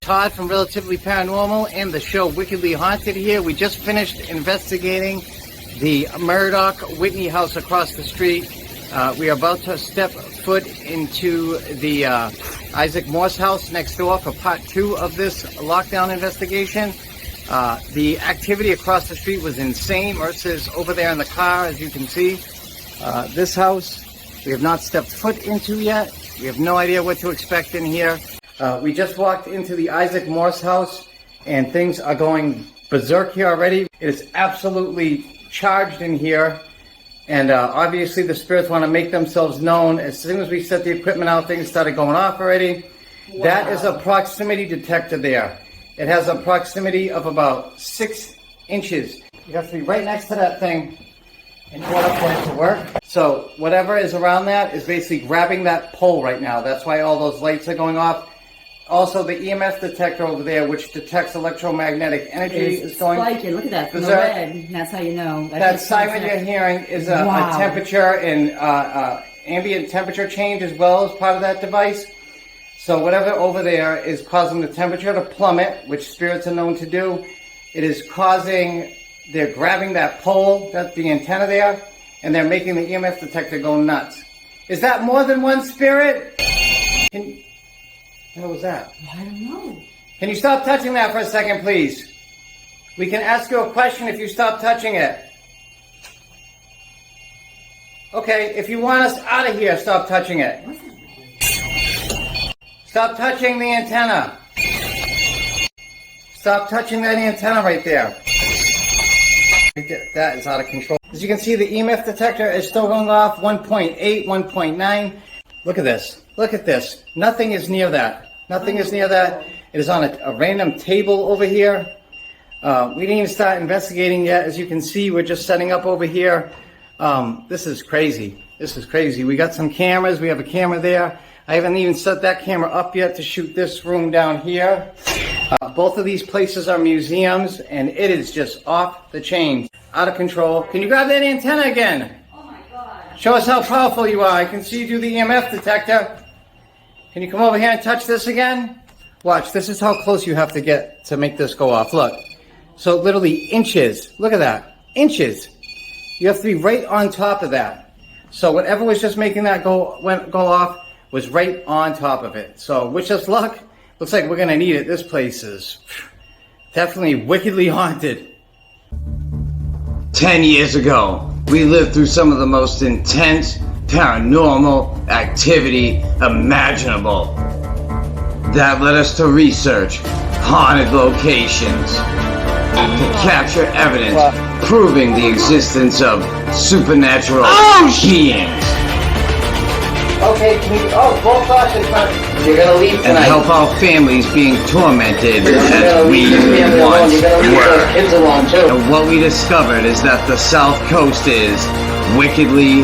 Todd from Relatively Paranormal and the show Wickedly Haunted here. We just finished investigating the Murdoch Whitney house across the street. We are about to step foot into the Isaac Morse house next door for part 2 of this lockdown investigation. The activity across the street was insane. Mercer's over there in the car, as you can see. This house we have not stepped foot into yet. We have no idea what to expect in here. We just walked into the Isaac Morse house and things are going berserk here already. It is absolutely charged in here, and obviously the spirits want to make themselves known. As soon as we set the equipment out, things started going off already. Wow. That is a proximity detector there. It has a proximity of about 6 inches. You have to be right next to that thing in order for it to work. So whatever is around that is basically grabbing that pole right now. That's why all those lights are going off. Also, the EMF detector over there, which detects electromagnetic energy, is going spiking. Look at that, from the red. That's how you know. That siren you're hearing is a temperature and ambient temperature change as well as part of that device. So whatever over there is causing the temperature to plummet, which spirits are known to do, it is causing, they're grabbing that pole, that's the antenna there, and they're making the EMF detector go nuts. Is that more than one spirit? What was that? I don't know. Can you stop touching that for a second, please? We can ask you a question if you stop touching it. Okay, if you want us out of here, stop touching it. Stop touching the antenna. Stop touching that antenna right there. That is out of control. As you can see, the EMF detector is still going off 1.8, 1.9. Look at this. Look at this. Nothing is near that. Nothing is near that. It is on a random table over here. We didn't even start investigating yet. As you can see, we're just setting up over here. This is crazy. This is crazy. We got some cameras. We have a camera there. I haven't even set that camera up yet to shoot this room down here. Both of these places are museums, and it is just off the chain. Out of control. Can you grab that antenna again? Show us how powerful you are. I can see you do the EMF detector. Can you come over here and touch this again? Watch, this is how close you have to get to make this go off. Look. So literally inches. Look at that. Inches. You have to be right on top of that. So whatever was just making that go off was right on top of it. So wish us luck. Looks like we're going to need it. This place is definitely wickedly haunted. 10 years ago, we lived through some of the most intense paranormal activity imaginable. That led us to research haunted locations to capture evidence proving the existence of supernatural beings. Okay, both cautions, you're gonna leave tonight. And help our families being tormented as we once were. And what we discovered is that the South Coast is wickedly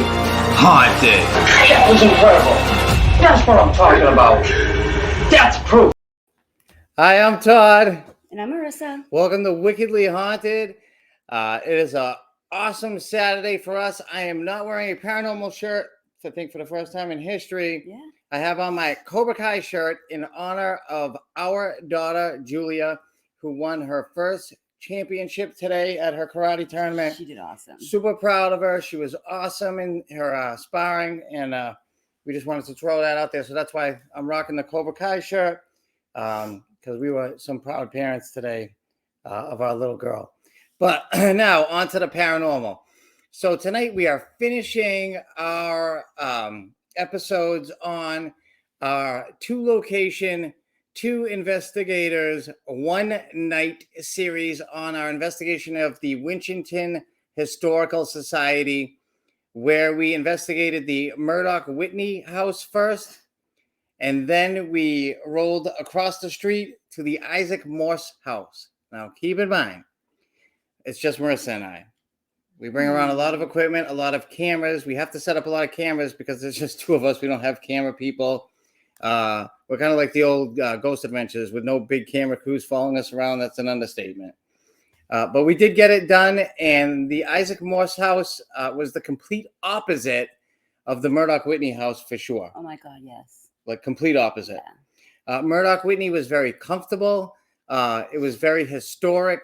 haunted. That was incredible. That's what I'm talking about. That's proof. Hi, I'm Todd. And I'm Marissa. Welcome to Wickedly Haunted. It is an awesome Saturday for us. I am not wearing a paranormal shirt. I think for the first time in history. Yeah. I have on my Cobra Kai shirt in honor of our daughter, Julia, who won her first championship today at her karate tournament. She did awesome. Super proud of her. She was awesome in her sparring, and we just wanted to throw that out there. So that's why I'm rocking the Cobra Kai shirt, because we were some proud parents today of our little girl. But now on to the paranormal. So tonight we are finishing our episodes on our 2-location, 2 investigators, 1 night series on our investigation of the Winchendon Historical Society, where we investigated the Murdoch Whitney house first, and then we rolled across the street to the Isaac Morse house. Now keep in mind, it's just Marissa and I. We bring around a lot of equipment, a lot of cameras. We have to set up a lot of cameras because there's just 2 of us. We don't have camera people. We're kind of like the old Ghost Adventures with no big camera crews following us around. That's an understatement. But we did get it done. And the Isaac Morse house was the complete opposite of the Murdoch Whitney house for sure. Oh, my God, yes. Like complete opposite. Murdoch Whitney was very comfortable. It was very historic.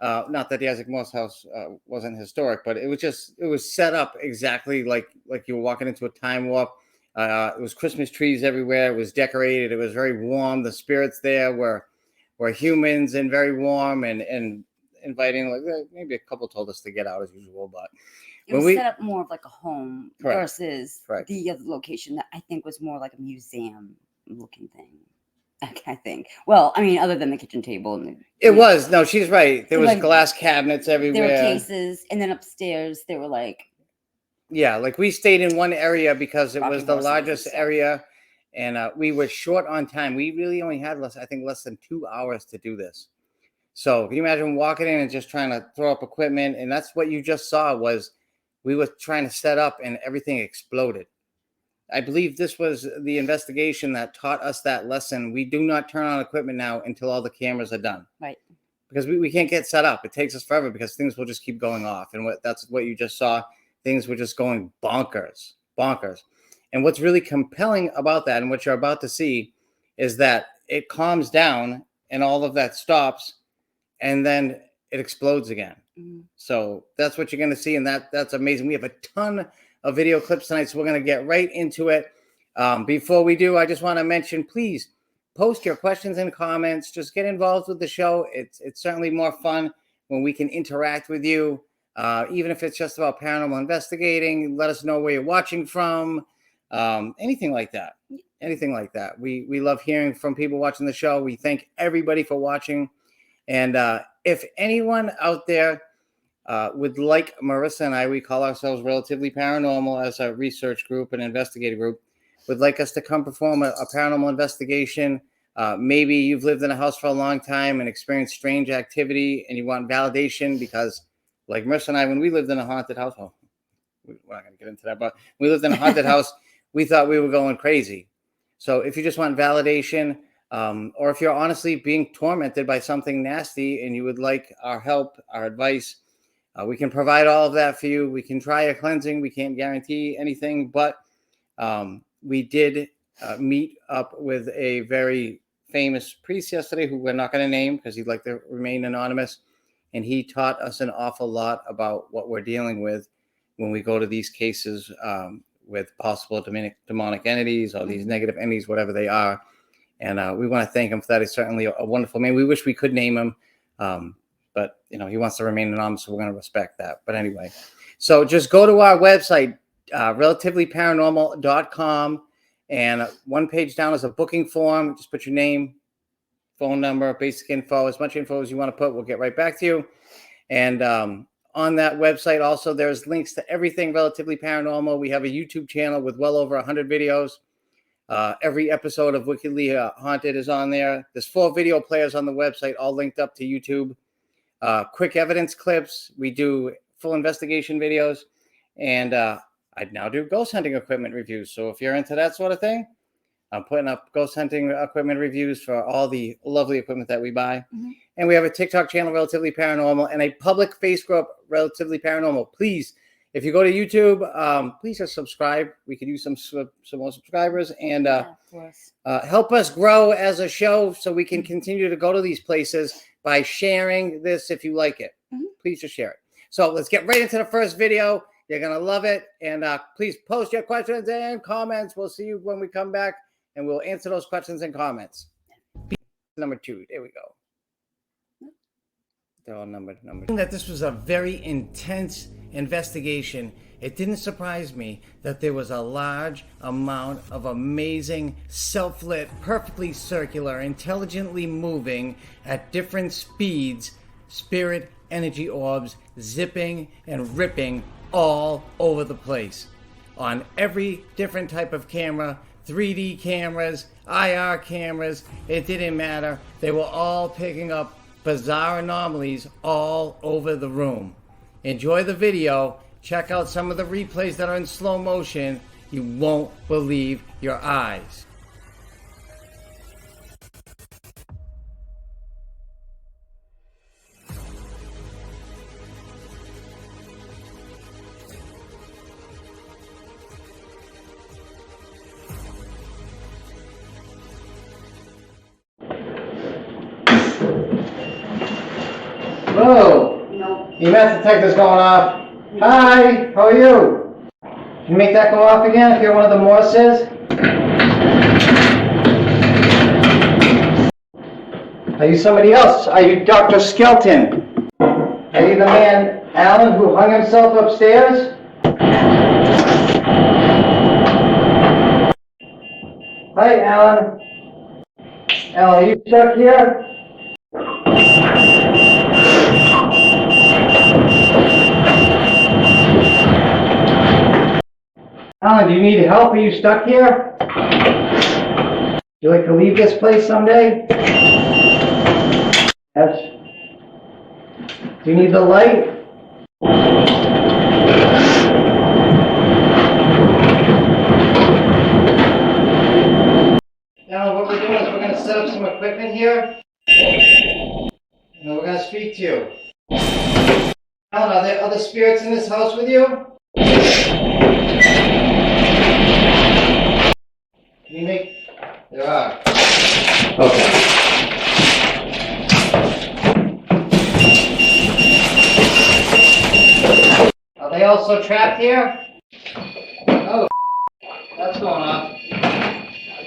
Not that the Isaac Morse house wasn't historic, but it was set up exactly like you were walking into a time warp. It was Christmas trees everywhere. It was decorated. It was very warm. The spirits there were humans and very warm and inviting. Like maybe a couple told us to get out as usual, but it was set up more of like a home versus the other location that I think was more like a museum looking thing. I think. Well, I mean, other than the kitchen table. And it was. No, she's right. There was like, glass cabinets everywhere. There were cases, and then upstairs there were like. Yeah, like we stayed in one area because it was the largest area, and we were short on time. We really only had less than 2 hours to do this. So can you imagine walking in and just trying to throw up equipment? And that's what you just saw was we were trying to set up and everything exploded. I believe this was the investigation that taught us that lesson. We do not turn on equipment now until all the cameras are done. Right. Because we can't get set up. It takes us forever because things will just keep going off. And that's what you just saw. Things were just going bonkers. And what's really compelling about that and what you're about to see is that it calms down and all of that stops and then it explodes again. Mm-hmm. So that's what you're going to see. And that's amazing. We have a ton of video clips tonight, so we're going to get right into it. Before we do, I just want to mention, please post your questions and comments. Just get involved with the show. It's certainly more fun when we can interact with you. Even if it's just about paranormal investigating, let us know where you're watching from, anything like that. We love hearing from people watching the show. We thank everybody for watching. And if anyone out there would like Marissa and I, we call ourselves Relatively Paranormal as a research group, an investigative group, would like us to come perform a paranormal investigation. Maybe you've lived in a house for a long time and experienced strange activity and you want validation because like Marissa and I, when we lived in a haunted house, we're not going to get into that, but we lived in a haunted house, we thought we were going crazy. So if you just want validation, or if you're honestly being tormented by something nasty and you would like our help, our advice, we can provide all of that for you. We can try a cleansing. We can't guarantee anything, but we did meet up with a very famous priest yesterday who we're not going to name because he'd like to remain anonymous. And he taught us an awful lot about what we're dealing with when we go to these cases with possible demonic entities or these negative entities, whatever they are. And we want to thank him for that. He's certainly a wonderful man. We wish we could name him, but he wants to remain anonymous, so we're going to respect that. But anyway, so just go to our website, relativelyparanormal.com, and one page down is a booking form. Just put your name, phone number, basic info, as much info as you want to put. We'll get right back to you. And on that website also, there's links to everything Relatively Paranormal. We have a YouTube channel with well over 100 videos. Every episode of Wickedly Haunted is on there. There's 4 video players on the website, all linked up to YouTube. Quick evidence clips. We do full investigation videos. And I now do ghost hunting equipment reviews. So if you're into that sort of thing, I'm putting up ghost hunting equipment reviews for all the lovely equipment that we buy. Mm-hmm. And we have a TikTok channel, Relatively Paranormal, and a public Facebook group, Relatively Paranormal. Please, if you go to YouTube, please just subscribe. We could use some more subscribers and help us grow as a show so we can continue to go to these places by sharing this if you like it. Mm-hmm. Please just share it. So let's get right into the first video. You're going to love it. And please post your questions and comments. We'll see you when we come back. And we'll answer those questions and comments. Number 2. There we go. They're all numbered. That this was a very intense investigation. It didn't surprise me that there was a large amount of amazing, self-lit, perfectly circular, intelligently moving at different speeds, spirit energy orbs zipping and ripping all over the place. On every different type of camera, 3D cameras, IR cameras, it didn't matter. They were all picking up bizarre anomalies all over the room. Enjoy the video. Check out some of the replays that are in slow motion. You won't believe your eyes. Whoa. No. EMS detector's going off. Hi, how are you? Can you make that go off again if you're one of the Morses? Are you somebody else? Are you Dr. Skelton? Are you the man, Alan, who hung himself upstairs? Hi, Alan. Alan, are you stuck here? Alan, do you need help? Are you stuck here? Would you like to leave this place someday? Yes. Do you need the light? Now what we're doing is we're going to set up some equipment here. And we're going to speak to you. Alan, are there other spirits in this house with you? Can you make... There are. Okay. Are they also trapped here? Oh, that's going on.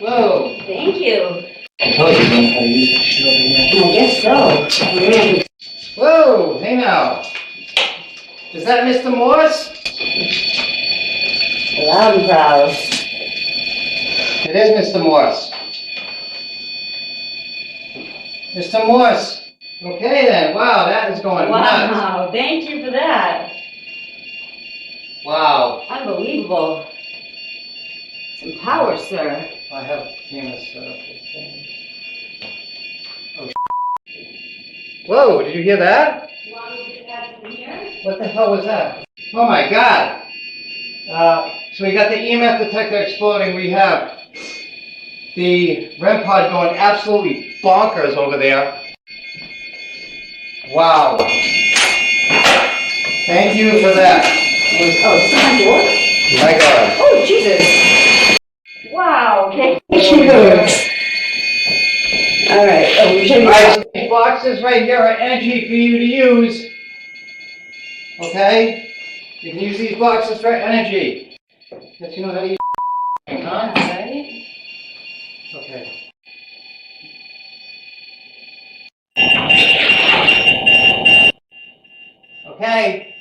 Whoa. Thank you. I told you don't know how to use this shit over here. I guess so. Whoa, hey now. Is that Mr. Morse? Loud and proud. It is Mr. Morse. Mr. Morse. Okay then. Wow, that is going nuts. Wow, thank you for that. Wow. Unbelievable. Some power, sir. I have cameras set up. Oh, whoa, did you hear that? What the hell was that? Oh my god. So we got the EMF detector exploding. We have the REM pod going absolutely bonkers over there. Wow. Thank you for that. Oh, it's my door? My god. Oh, Jesus. Wow, thank you. All right. Oh, we should Alright, these boxes right here are energy for you to use. Okay? You can use these boxes for energy. Guess you know how to use huh? Right. Okay. Okay.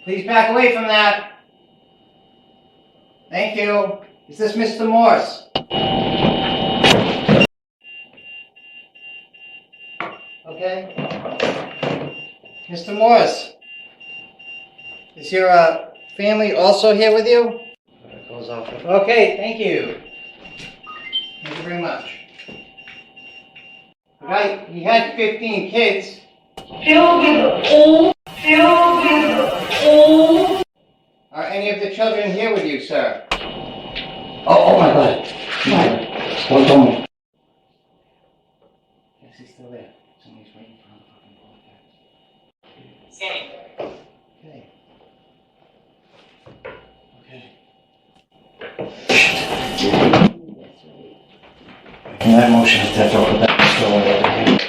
Please back away from that. Thank you. Is this Mr. Morse? Okay. Mr. Morse, is your family also here with you? It goes off. Okay, thank you. Thank you very much. Right, he had 15 kids. Are any of the children here with you, sir? Oh my God. Hold on. Yes, he's still there. Somebody's waiting for him to fucking Okay. And that motion detector over that door over here.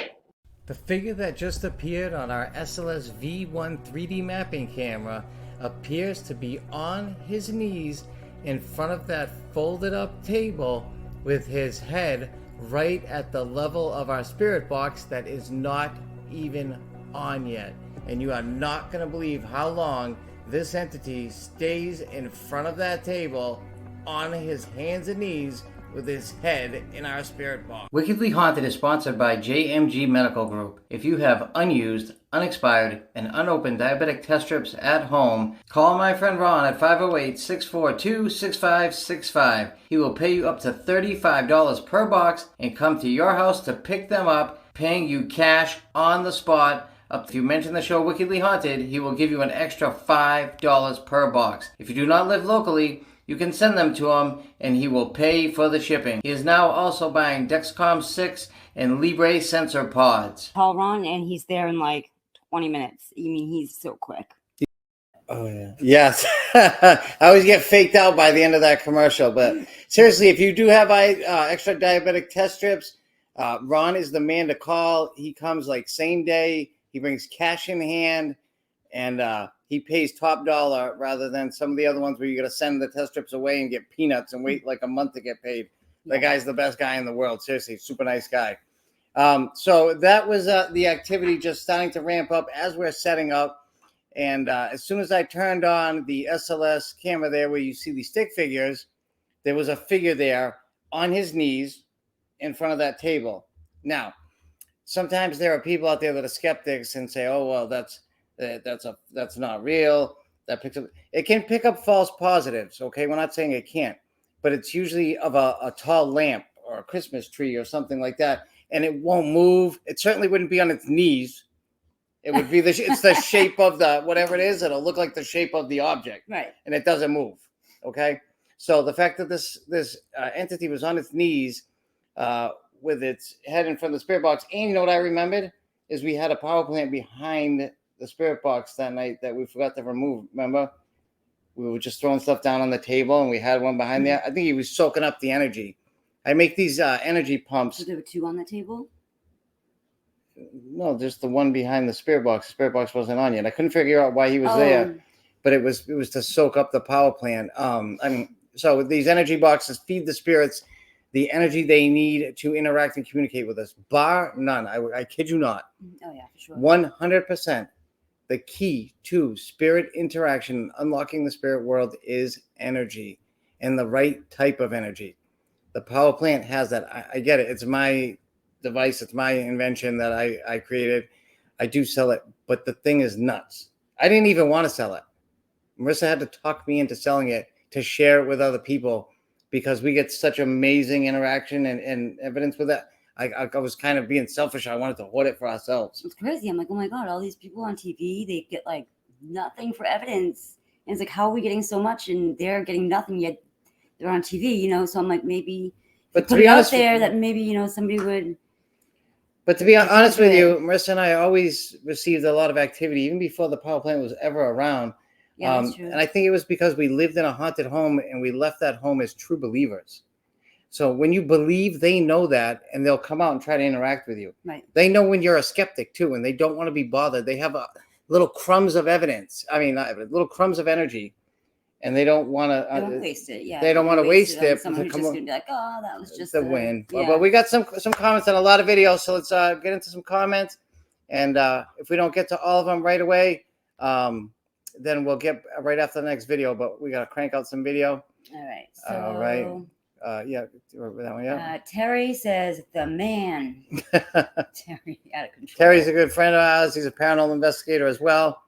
The figure that just appeared on our SLS V1 3D mapping camera appears to be on his knees in front of that folded up table with his head right at the level of our spirit box that is not even on yet. And you are not going to believe how long this entity stays in front of that table on his hands and knees with his head in our spirit box. Wickedly Haunted is sponsored by JMG Medical Group. If you have unused, unexpired, and unopened diabetic test strips at home, call my friend Ron at 508-642-6565. He will pay you up to $35 per box and come to your house to pick them up, paying you cash on the spot. If you mention the show Wickedly Haunted, he will give you an extra $5 per box. If you do not live locally, you can send them to him and he will pay for the shipping. He is now also buying Dexcom 6 and Libre sensor pods. Call Ron and he's there in like 20 minutes. You mean he's so quick. Oh, yeah. Yes. I always get faked out by the end of that commercial. But seriously, if you do have extra diabetic test strips, Ron is the man to call. He comes like same day, He brings cash in hand, and he pays top dollar rather than some of the other ones where you got to send the test strips away and get peanuts and wait like a month to get paid. Yeah. The guy's the best guy in the world. Seriously, super nice guy. So that was the activity just starting to ramp up as we're setting up. And as soon as I turned on the SLS camera there where you see the stick figures, there was a figure there on his knees in front of that table. Now, sometimes there are people out there that are skeptics and say, "Oh, well, that's not real." That picks up. It can pick up false positives. Okay, we're not saying it can't, but it's usually of a tall lamp or a Christmas tree or something like that, and it won't move. It certainly wouldn't be on its knees. It would be it's the shape of the whatever it is. It'll look like the shape of the object, Right? And it doesn't move. Okay, so the fact that this entity was on its knees with its head in front of the spirit box, and you know what I remembered is we had a power plant behind the spirit box that night that we forgot to remove. Remember, we were just throwing stuff down on the table, and we had one behind there. I think he was soaking up the energy. I make these energy pumps. So there were two on the table. No, just the one behind the spirit box. The spirit box wasn't on yet. I couldn't figure out why he was there, but it was to soak up the power plant. So these energy boxes feed the spirits the energy they need to interact and communicate with us, bar none. I kid you not. Oh yeah, for sure. 100%. The key to spirit interaction, unlocking the spirit world, is energy, and the right type of energy. The power plant has that. I get it. It's my device. It's my invention that I created. I do sell it, but the thing is nuts. I didn't even want to sell it. Marissa had to talk me into selling it to share it with other people because we get such amazing interaction and evidence with that. I was kind of being selfish. I wanted to hoard it for ourselves. It's crazy. I'm like, oh my God, all these people on TV, they get like nothing for evidence. And it's like, how are we getting so much and they're getting nothing yet they're on TV, you know? So I'm like, maybe but put it out there that maybe, you know, somebody would. But to be honest with you, Marissa and I always received a lot of activity, even before the power plant was ever around. Yeah, that's true. And I think it was because we lived in a haunted home and we left that home as true believers. So when you believe, they know that, and they'll come out and try to interact with you. Right. They know when you're a skeptic too, and they don't want to be bothered. They have little crumbs of evidence. I mean, little crumbs of energy, and they don't want to. They don't waste it. Yeah. They don't want to waste it. Someone who's just gonna be like, oh, that was just the win. Yeah. But we got some comments on a lot of videos, so let's get into some comments. And if we don't get to all of them right away, then we'll get right after the next video. But we got to crank out some video. All right. So, all right. Yeah, that one, yeah. Terry says the man. Terry, out of control. Terry's a good friend of ours. He's a paranormal investigator as well.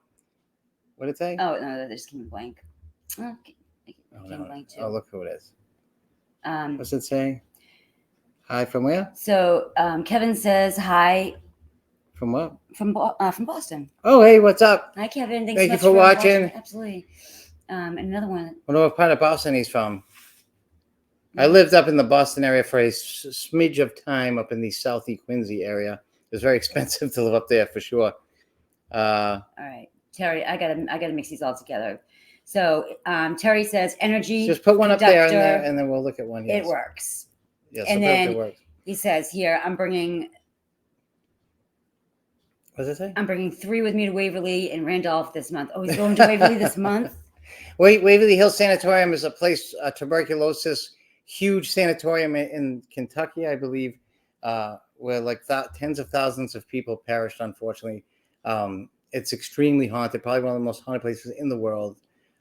What did it say? Oh no, they just came blank. Okay. Blank too. Oh, look who it is. What's it say? Hi from where? So Kevin says hi. From what? From Boston. Oh, hey, what's up? Hi, Kevin. Thank you for watching. Absolutely. Another one. I wonder what part of Boston he's from. I lived up in the Boston area for a smidge of time up in the Southie Quincy area. It was very expensive to live up there for sure. All right, Terry, I gotta mix these all together. So Terry says energy. Just put one up there, and then we'll look at one. Yes. It works. Yes, and then he says here, I'm bringing. What does it say? I'm bringing 3 with me to Waverly and Randolph this month. Oh, he's going to Waverly this month. Waverly Hills Sanatorium is a place, tuberculosis. Huge sanatorium in Kentucky, I believe, where like tens of thousands of people perished, unfortunately. It's extremely haunted, probably one of the most haunted places in the world.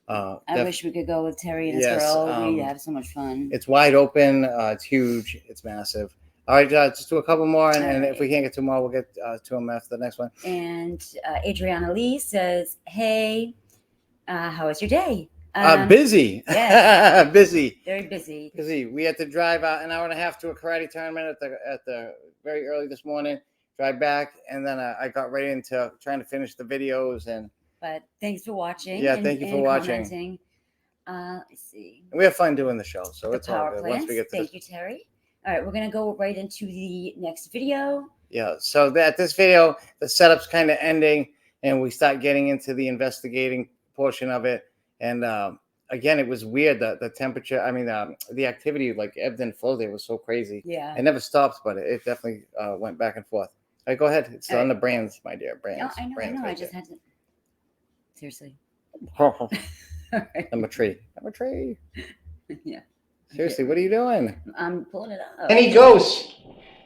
I wish we could go with Terry and his girl. We'd have so much fun. It's wide open. It's huge. It's massive. All right, just do a couple more, and if we can't get to more, we'll get to them after the next one. And Adriana Lee says, hey, how was your day? Busy. Yes. Busy. Very busy. Busy. We had to drive an hour and a half to a karate tournament at the very early this morning. Drive back, and then I got right into trying to finish the videos. But thanks for watching. Yeah, thank you for watching. Let's see. We have fun doing the show, so it's all good. Once we get to thank you, Terry. All right, we're gonna go right into the next video. Yeah. So this video, the setup's kind of ending, and we start getting into the investigating portion of it. And again, it was weird that the temperature, the activity like ebbed and flowed. It was so crazy. Yeah. It never stops, but it definitely went back and forth. All right, go ahead. It's All on right. the brands, my dear. Brands. No, I know. Brands I right just had to. Seriously. there. All right. Number tree. Number tree. Yeah. Seriously, what are you doing? I'm pulling it up. Any ghosts?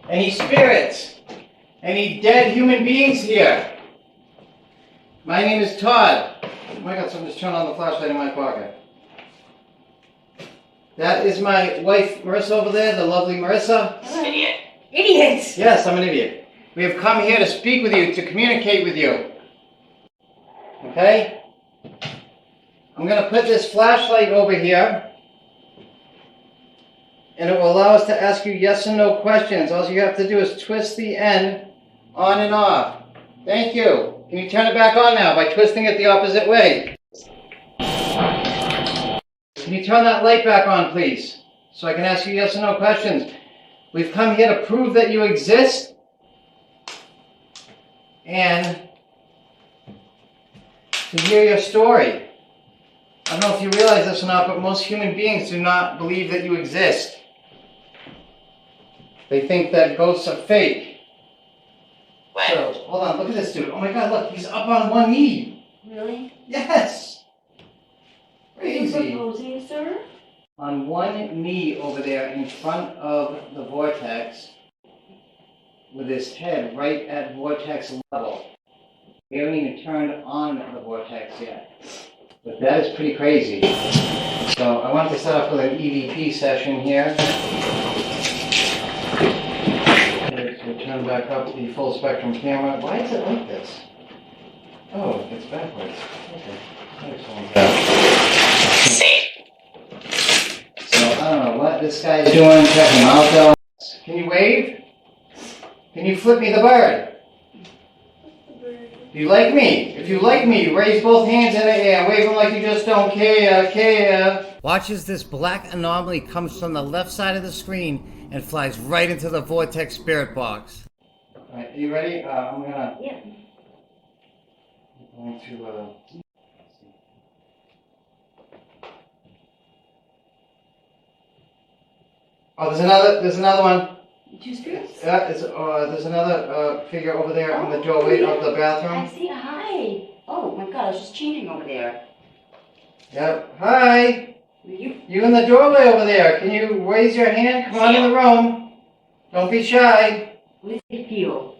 Any spirits? Any dead human beings here? My name is Todd. Oh my God, someone just turned on the flashlight in my pocket. That is my wife, Marissa, over there, the lovely Marissa. Idiot. Idiot! Yes, I'm an idiot. We have come here to speak with you, to communicate with you. Okay? I'm going to put this flashlight over here, and it will allow us to ask you yes and no questions. All you have to do is twist the end on and off. Thank you. Can you turn it back on now by twisting it the opposite way? Can you turn that light back on, please, so I can ask you yes and no questions? We've come here to prove that you exist and to hear your story. I don't know if you realize this or not, but most human beings do not believe that you exist. They think that ghosts are fake. So, hold on, look at this dude. Oh my God, look, he's up on one knee. Really? Yes! Are you Crazy. proposing, sir? On one knee over there in front of the vortex, with his head right at vortex level. We haven't even turned on the vortex yet. But that is pretty crazy. So I wanted to start off with an EVP session here. So turn back up the full spectrum camera. Why is it like this? Oh, it's backwards. Okay. So I don't know what this guy's doing. Check him out though. Can you wave? Can you flip me the bird? Do you like me? If you like me, raise both hands in the air. Wave them like you just don't care. Watch as this black anomaly comes from the left side of the screen and flies right into the vortex spirit box. Alright, are you ready? I'm gonna... Yeah. I'm going to... Oh, there's another one. Two spirits? Yeah, there's another figure over there in the doorway of the I bathroom. see. Hi. Oh my God, I was just changing over there. Yep. Hi. You? You in the doorway over there. Can you raise your hand? Come on in the room. Don't be shy. What does it feel?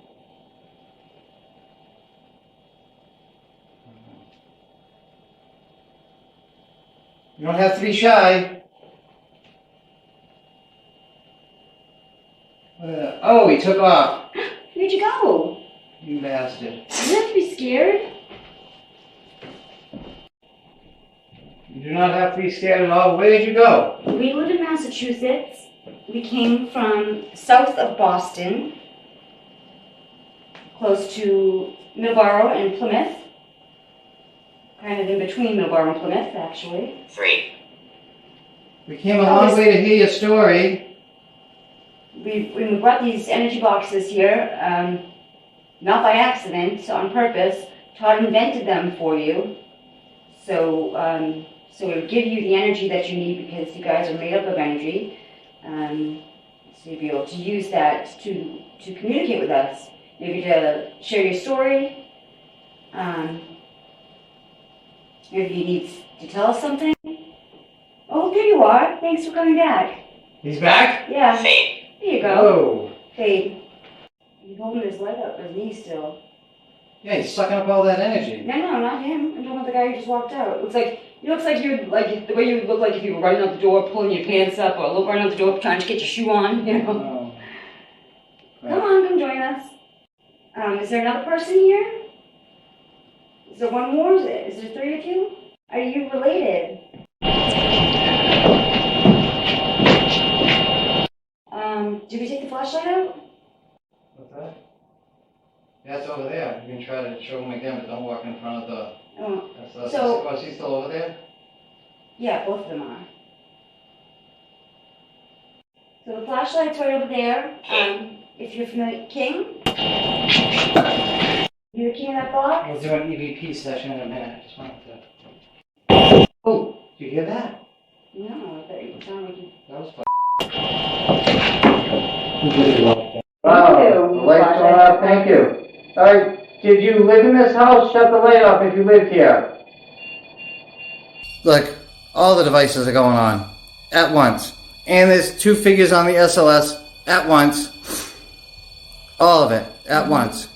You don't have to be shy. Oh, he took off. Where'd you go? You bastard. You have to be scared. You do not have to be scared at all. Where did you go? We live in Massachusetts. We came from south of Boston, close to Middleborough and Plymouth. Kind of in between Middleborough and Plymouth, actually. 3. We came a long way to hear your story. We brought these energy boxes here, not by accident, on purpose. Todd invented them for you. So it would give you the energy that you need because you guys are made up of energy. So you'd be able to use that to communicate with us. Maybe to share your story. Maybe you need to tell us something. Oh, there you are. Thanks for coming back. He's back? Yeah. Fade. There you go. Whoa. Fade. He's holding his leg up, his knee still. Yeah, he's sucking up all that energy. No, not him. I'm talking about the guy who just walked out. He looks like you're like the way you would look like if you were running out the door, pulling your pants up, or running out the door trying to get your shoe on. You know. Oh. Come join us. Is there another person here? Is there one more? Is there 3 of you? Are you related? Did we take the flashlight out? What's that? Yeah, it's over there. You can try to show him again, but don't walk in front of the... Oh, is he still over there? yeah, both of them are. So the flashlight's right over there. If you're familiar, King? You're the king of that box? We'll do an EVP session in a minute. I just wanted to... Oh, did you hear that? No, I thought you sounded like you... That was fun. you. The light's going off, thank you. All right, did you live in this house? Shut the light off if you lived here. Look, all the devices are going on at once. And there's 2 figures on the SLS at once. All of it at once.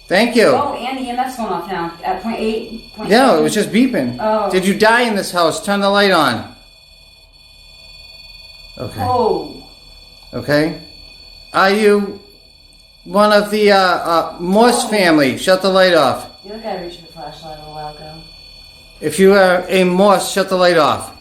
Thank you. Oh, and the EMF's going off now at 0.8. No, it was just beeping. Oh. Did you die in this house? Turn the light on. Okay. Oh. Okay. Are you one of the Morse family? Shut the light off. You look I reached for the flashlight a little while ago. If you are a Morse, shut the light off.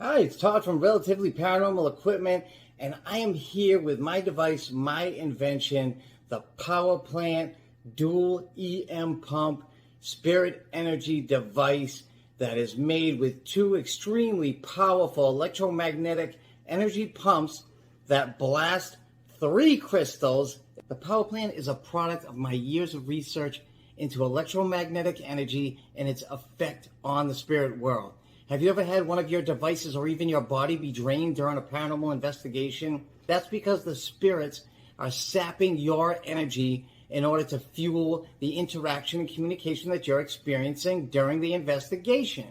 Hi, it's Todd from Relatively Paranormal Equipment, and I am here with my device, my invention, the Power Plant Dual EM Pump Spirit Energy device that is made with 2 extremely powerful electromagnetic energy pumps that blast 3 crystals. The Power Plant is a product of my years of research into electromagnetic energy and its effect on the spirit world. Have you ever had one of your devices or even your body be drained during a paranormal investigation? That's because the spirits are sapping your energy in order to fuel the interaction and communication that you're experiencing during the investigation.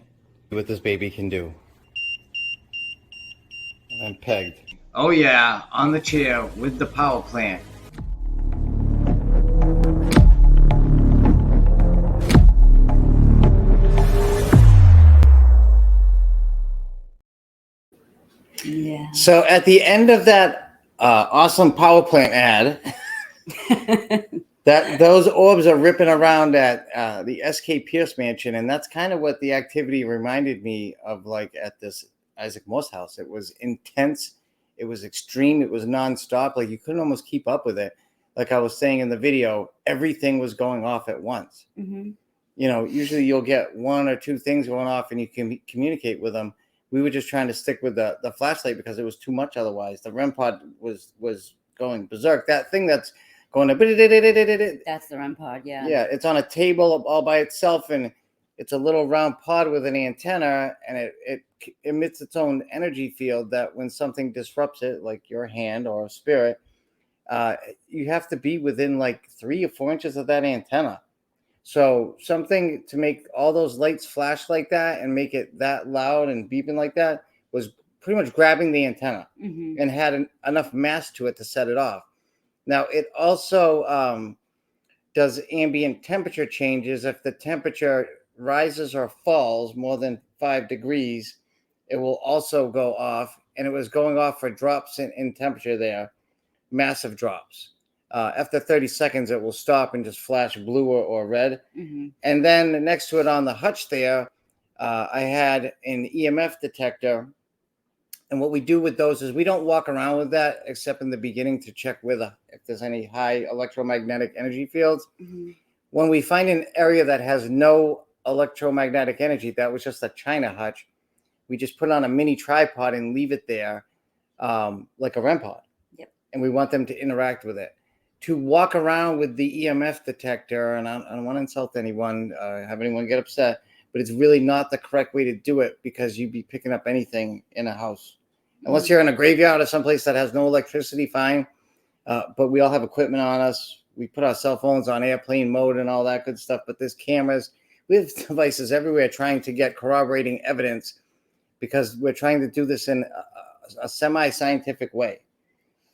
What this baby can do. I'm pegged. Oh yeah, on the chair with the power plant. Yeah. So at the end of that awesome power plant ad, that those orbs are ripping around at the S.K. Pierce mansion, and that's kind of what the activity reminded me of, like at this Isaac Morse house. It was intense, it was extreme, it was nonstop. Like you couldn't almost keep up with it. Like I was saying in the video, everything was going off at once. Mm-hmm. You know, usually you'll get 1 or 2 things going off, and you can communicate with them. We were just trying to stick with the flashlight because it was too much otherwise. The REM pod was going berserk. That thing that's going to... That's the REM pod, yeah. Yeah, it's on a table all by itself, and it's a little round pod with an antenna, and it emits its own energy field that when something disrupts it, like your hand or a spirit, you have to be within like 3 or 4 inches of that antenna. So something to make all those lights flash like that and make it that loud and beeping like that was pretty much grabbing the antenna and had enough mass to it to set it off. Now, it also does ambient temperature changes. If the temperature rises or falls more than 5 degrees, it will also go off. And it was going off for drops in temperature there, massive drops. After 30 seconds, it will stop and just flash blue or red. Mm-hmm. And then next to it on the hutch there, I had an EMF detector. And what we do with those is we don't walk around with that except in the beginning to check if there's any high electromagnetic energy fields. Mm-hmm. When we find an area that has no electromagnetic energy, that was just a China hutch, we just put on a mini tripod and leave it there like a REM pod. Yep. And we want them to interact with it. To walk around with the EMF detector, and I don't want to insult anyone, have anyone get upset, but it's really not the correct way to do it because you'd be picking up anything in a house. Unless you're in a graveyard or someplace that has no electricity, fine. But we all have equipment on us. We put our cell phones on airplane mode and all that good stuff. But there's cameras. We have devices everywhere trying to get corroborating evidence because we're trying to do this in a semi-scientific way.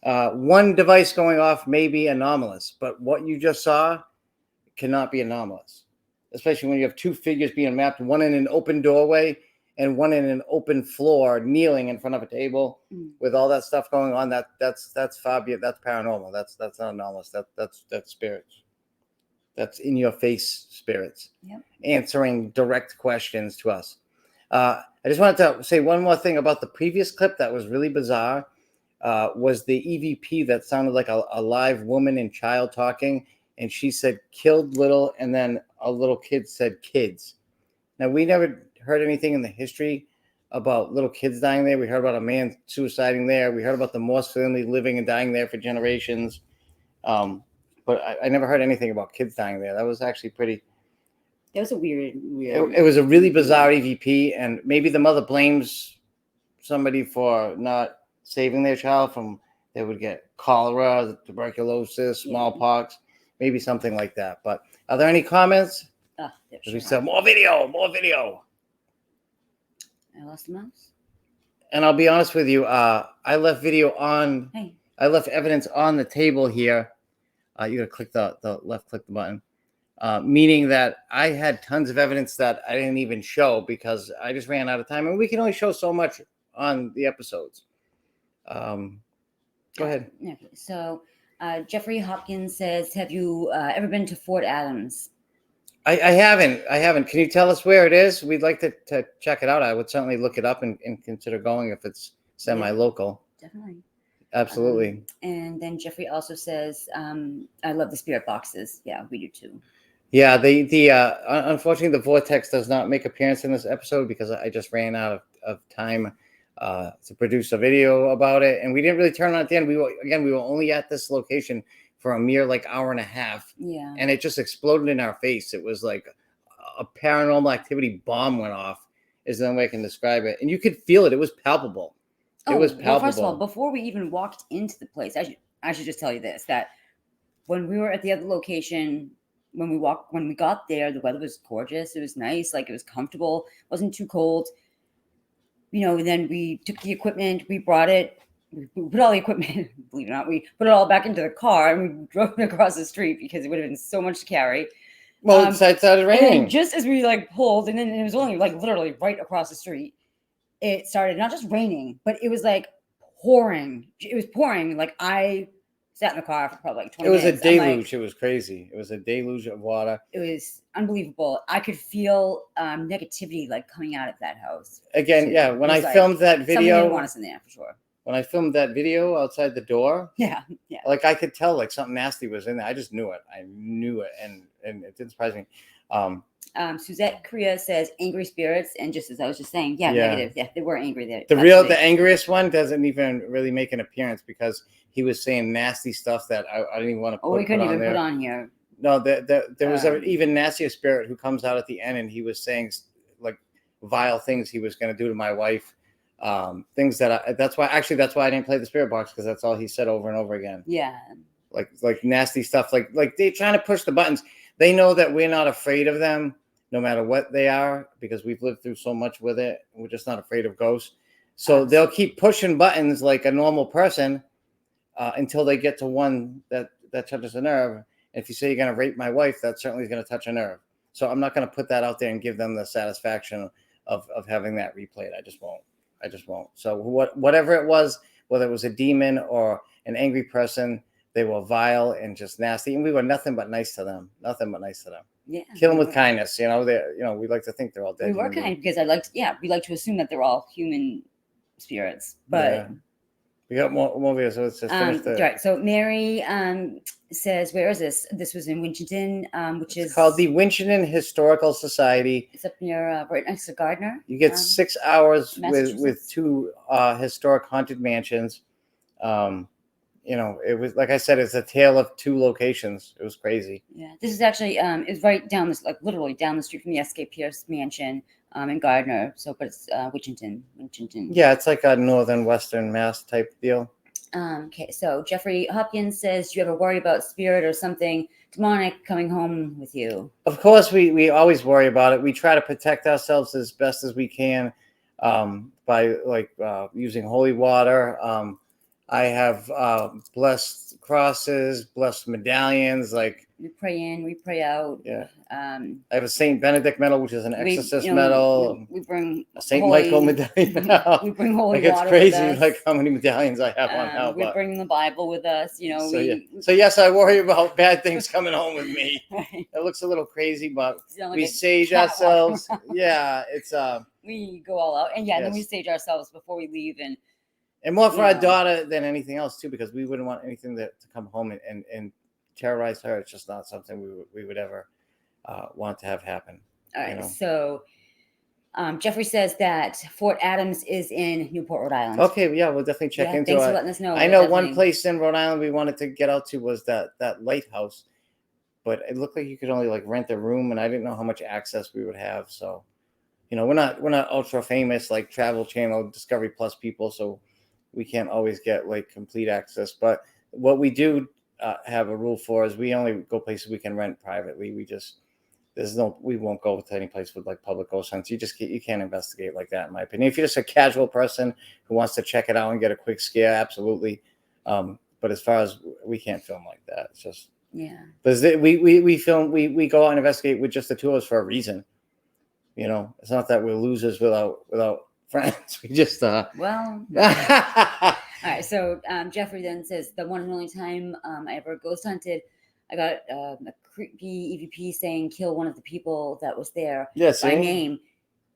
One device going off may be anomalous, but what you just saw cannot be anomalous, especially when you have 2 figures being mapped, one in an open doorway and one in an open floor, kneeling in front of a table with all that stuff going on. That's Fabio. That's paranormal. That's not anomalous. That's spirits. That's in your face spirits. Yep. Answering direct questions to us. I just wanted to say one more thing about the previous clip that was really bizarre. Was the EVP that sounded like a live woman and child talking, and she said killed little, and then a little kid said kids. Now, we never heard anything in the history about little kids dying there. We heard about a man suiciding there. We heard about the Morse family living and dying there for generations. But I never heard anything about kids dying there. That was actually pretty... That was a weird. It was a really bizarre EVP, and maybe the mother blames somebody for not saving their child from they would get cholera, tuberculosis, smallpox, maybe something like that. But are there any comments? Ah, there, We sure. said more video, more video. I lost the mouse. And I'll be honest with you, I left video on. Hey. I left evidence on the table here. You gotta click the left click the button. Meaning that I had tons of evidence that I didn't even show because I just ran out of time, and we can only show so much on the episodes. Go ahead. Okay, so Jeffrey Hopkins says, "Have you ever been to Fort Adams?" I haven't. Can you tell us where it is? We'd like to check it out. I would certainly look it up and consider going if it's semi-local. Definitely. Absolutely. And then Jeffrey also says, "I love the spirit boxes." Yeah, we do too. Yeah, the unfortunately the vortex does not make appearance in this episode because I just ran out of time to produce a video about it, and we didn't really turn on at the end. We were only at this location for a mere like hour and a half. Yeah. And it just exploded in our face. It was like a paranormal activity bomb went off, is the only way I can describe it. And you could feel it. It was palpable. It was palpable. Well, first of all, before we even walked into the place, I should just tell you this, that when we were at the other location, when we got there, the weather was gorgeous. It was nice. Like, it was comfortable. It wasn't too cold. You know, then we took the equipment, we brought it, we put all the equipment, believe it or not, we put it all back into the car and we drove it across the street because it would have been so much to carry. Well, it started raining. And just as we like pulled, and then it was only like literally right across the street, it started not just raining, but it was like pouring. It was pouring. Like, I sat in the car for probably like 20 minutes. It minutes. Was a deluge. It was crazy. It was a deluge of water. It was unbelievable. I could feel negativity like coming out of that house. Again, yeah. When I filmed that video, didn't want us in there for sure. When I filmed that video outside the door, yeah, like I could tell like something nasty was in there. I just knew it. I knew it, and it didn't surprise me. Suzette Korea says angry spirits, and just as I was just saying, negative. Yeah, they were angry there. The angriest one doesn't even really make an appearance because he was saying nasty stuff that I didn't even want to put. We couldn't even put on here. No, there was an even nastier spirit who comes out at the end, and he was saying like vile things he was going to do to my wife. Things that that's why I didn't play the spirit box, because that's all he said over and over again. Yeah. Like nasty stuff. Like they're trying to push the buttons. They know that we're not afraid of them, no matter what they are, because we've lived through so much with it. We're just not afraid of ghosts. So they'll keep pushing buttons like a normal person until they get to one that touches a nerve. And if you say you're going to rape my wife, that certainly is going to touch a nerve. So I'm not going to put that out there and give them the satisfaction of having that replayed. I just won't. So whatever it was, whether it was a demon or an angry person, they were vile and just nasty. And we were nothing but nice to them. Yeah. Kill them with kindness. We like to think they're all dead. We were kind because we like to assume that they're all human spirits. But yeah. We got more videos, so let's just finish the... Right. So Mary says, where is this? This was in Winchendon, which is called the Winchendon Historical Society. It's up near right next to Gardner. You get 6 hours with 2 historic haunted mansions. It was, like I said, it's a tale of 2 locations. It was crazy. Yeah, this is actually it's right down this, like literally down the street from the S.K. Pierce mansion in Gardner. So, but it's Winchendon. Yeah, it's like a northern western Mass type deal. Okay, so Jeffrey Hopkins says, do you ever worry about spirit or something demonic coming home with you? Of course, we always worry about it. We try to protect ourselves as best as we can by using holy water. I have blessed crosses, blessed medallions. Like, we pray in, we pray out. Yeah. I have a Saint Benedict medal, which is an exorcist medal. We bring a Saint Michael medallion. We bring holy water. It's crazy, with us. Like how many medallions I have on now. We bring the Bible with us. So yes, I worry about bad things coming home with me. It looks a little crazy, but we sage ourselves. Yeah, it's we go all out, and then we sage ourselves before we leave, and more for our daughter than anything else too, because we wouldn't want anything to come home and terrorize her. It's just not something we would ever want to have happen. All right. So Jeffrey says that Fort Adams is in Newport, Rhode Island. Okay, yeah, we'll definitely check into it. Thanks for letting us know. I know one place in Rhode Island we wanted to get out to was that lighthouse, but it looked like you could only rent a room, and I didn't know how much access we would have. So, we're not ultra famous like Travel Channel, Discovery Plus people, so we can't always get like complete access. But what we do have a rule for is we only go places we can rent privately. We won't go to any place with like public ghost hunts. You can't investigate like that, in my opinion. If you're just a casual person who wants to check it out and get a quick scare, absolutely. But as far as we can't film like that, it's just because we film we go out and investigate with just the two of us for a reason. You know, it's not that we're losers without friends. We just Well. All right. So Jeffrey then says the one and only time I ever ghost hunted, I got a creepy EVP saying kill one of the people that was there by name.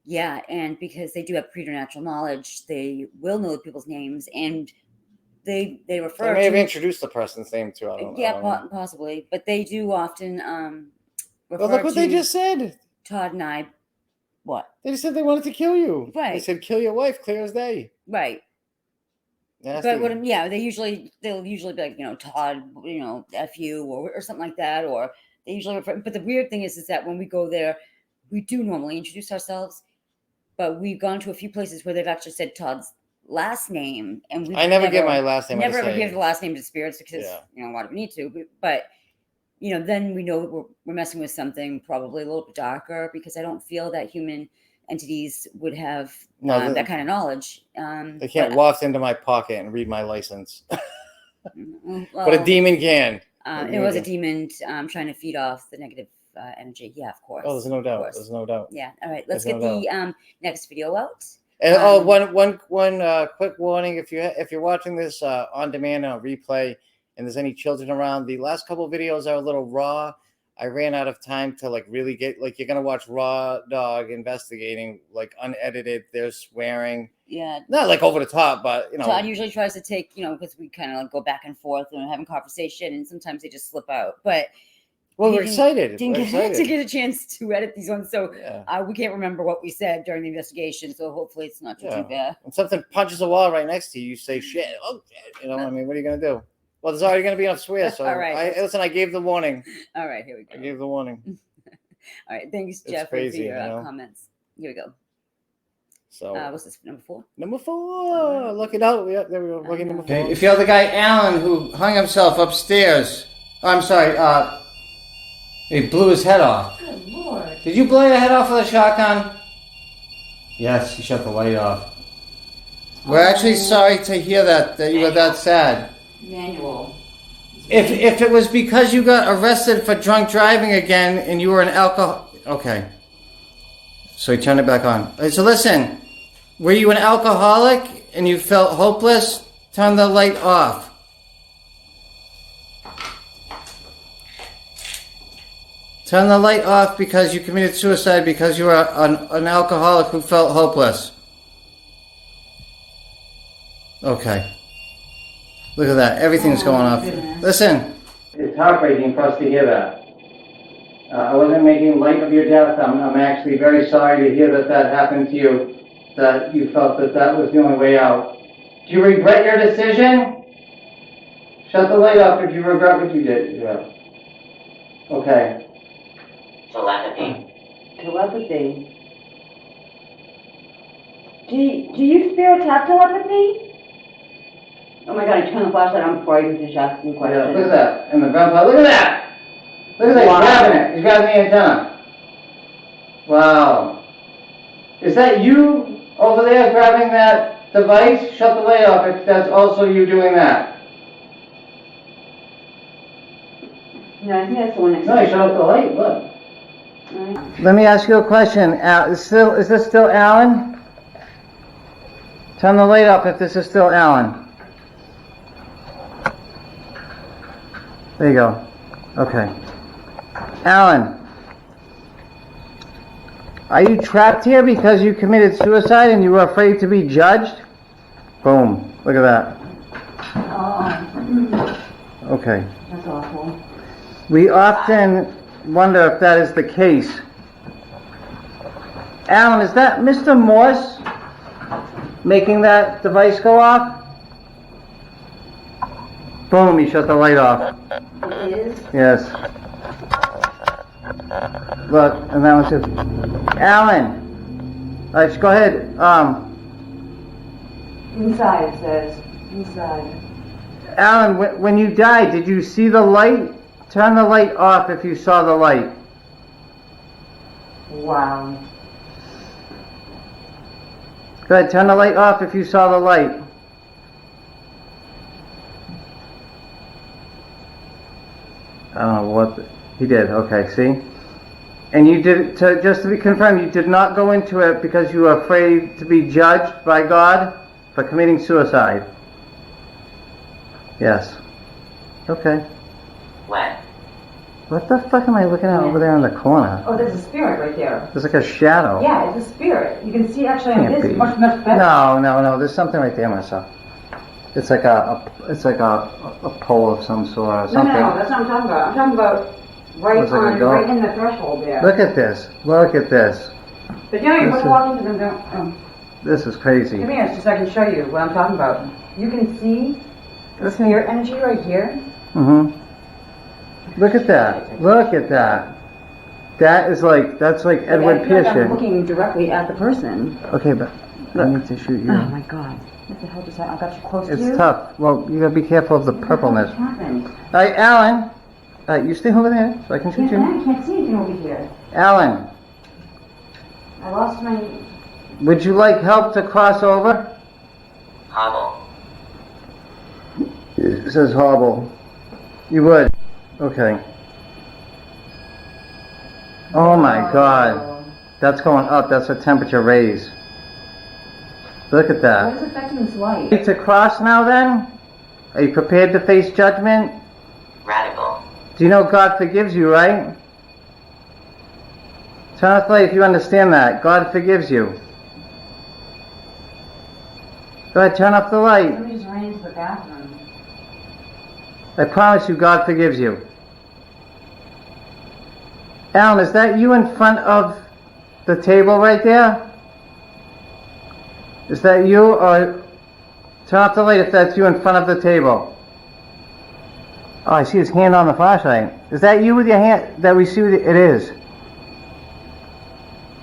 Yeah, and because they do have preternatural knowledge, they will know the people's names, and they refer. They may have introduced the person's name too. I don't know. Possibly, but they do often refer. Well, look what they just said. Todd and I. What? They just said they wanted to kill you. Right. They said kill your wife, clear as day. Right. Nasty. But they'll usually be like, Todd, F you or something like that, or they usually refer. But the weird thing is that when we go there, we do normally introduce ourselves, but we've gone to a few places where they've actually said Todd's last name, and I never give my last name. Never ever give the last name to spirits because why do we need to? But then we know we're messing with something probably a little bit darker, because I don't feel that human entities would have that kind of knowledge. They can't waft into my pocket and read my license. Well, but a demon can. It was a demon trying to feed off the negative energy. Yeah, of course. Oh, there's no doubt. There's no doubt. Yeah. All right. Let's get the next video out. And one quick warning: if you're watching this on demand or replay, and there's any children around, the last couple of videos are a little raw. I ran out of time to really get you're gonna watch Raw Dog investigating unedited. There's swearing. Yeah. Not over the top, but Todd usually tries to take because we kind of go back and forth and having conversation, and sometimes they just slip out. But we're excited. Didn't get to get a chance to edit these ones, so we can't remember what we said during the investigation. So hopefully it's not too bad. When something punches a wall right next to you, you say shit. Oh shit. I mean, what are you gonna do? Well, there's already going to be enough swears, so all right. I gave the warning. All right, here we go. I gave the warning. All right, thanks, Jeff, for your comments. Here we go. So, what's this, number 4? Number 4. Look it out. Yeah, there we go. Lucky number 4. Okay, if you're the guy, Alan, who hung himself upstairs. Oh, I'm sorry. He blew his head off. Good Lord. Did you blow your head off with a shotgun? Yes, he shut the light off. We're actually sorry to hear that you were that sad. Manual. If it was because you got arrested for drunk driving again and you were an alcohol... Okay. So he turned it back on. So listen, were you an alcoholic and you felt hopeless? Turn the light off. Turn the light off because you committed suicide because you were an alcoholic who felt hopeless. Okay. Look at that. Everything's going off. Goodness. Listen. It's heartbreaking for us to hear that. I wasn't making light of your death. I'm actually very sorry to hear that happened to you, that you felt that was the only way out. Do you regret your decision? Shut the light off if you regret what you did. Yeah. Okay. Telepathy. Do you spirits have telepathy? Oh my god, I turned the flashlight on before I even just asked you a question. Yeah, look at that. And the grandpa, look at that! Look at that, he's grabbing it. He's grabbing the antenna. Wow. Is that you over there grabbing that device? Shut the light off if that's also you doing that. No, I think that's the one next No, you shut off the light, look. Let me ask you a question. Is this still Alan? Turn the light off if this is still Alan. There you go. Okay. Alan, are you trapped here because you committed suicide and you were afraid to be judged? Boom. Look at that. Oh. Okay. That's awful. We often wonder if that is the case. Alan, is that Mr. Morse making that device go off? Boom, he shut the light off. It is? Yes. Look, and that one says, Alan. All right, go ahead. Inside, it says. Inside. Alan, when you died, did you see the light? Turn the light off if you saw the light. Wow. Go ahead, turn the light off if you saw the light. I don't know what he did. Okay, see? And you did, just to be confirmed, you did not go into it because you were afraid to be judged by God for committing suicide. Yes. Okay. When? What the fuck am I looking at over there in the corner? Oh, there's a spirit right there. There's like a shadow. Yeah, it's a spirit. You can see actually Can't on this be. much better. No. There's something right there, Marissa. It's like a pole of some sort or something. No, that's not what I'm talking about. I'm talking about Looks like a goat. right in the threshold there. Look at this. Look at this. But you know, you This want is- to walk into them, don't. This is crazy. Come here, just so I can show you what I'm talking about. You can see the spirit energy right here. Mm-hmm. Look at that. Look at that. That's like Edward I feel like I'm Pearson. looking directly at the person. Okay, but I need to shoot you. Oh my god. What the hell just happened? I got you close to you. It's tough. Well, you gotta be careful of the purpleness. What happened? All right, Alan. You stay over there so I can shoot you. I can't see anything over here. Alan, I lost my... would you like help to cross over? Hobble. It says hobble. You would. Okay. Oh my God. That's going up. That's a temperature raise. Look at What that. is affecting this light? Ready to cross now then? Are you prepared to face judgment? Radical. Do you know God forgives you, right? Turn off the light if you understand that. God forgives you. Go ahead, turn off the light. Let me just ran into the bathroom. I promise you, God forgives you. Alan, is that you in front of the table right there? Is that you, or turn off the light if that's you in front of the table? Oh, I see his hand on the flashlight. Is that you with your hand that we see? It is.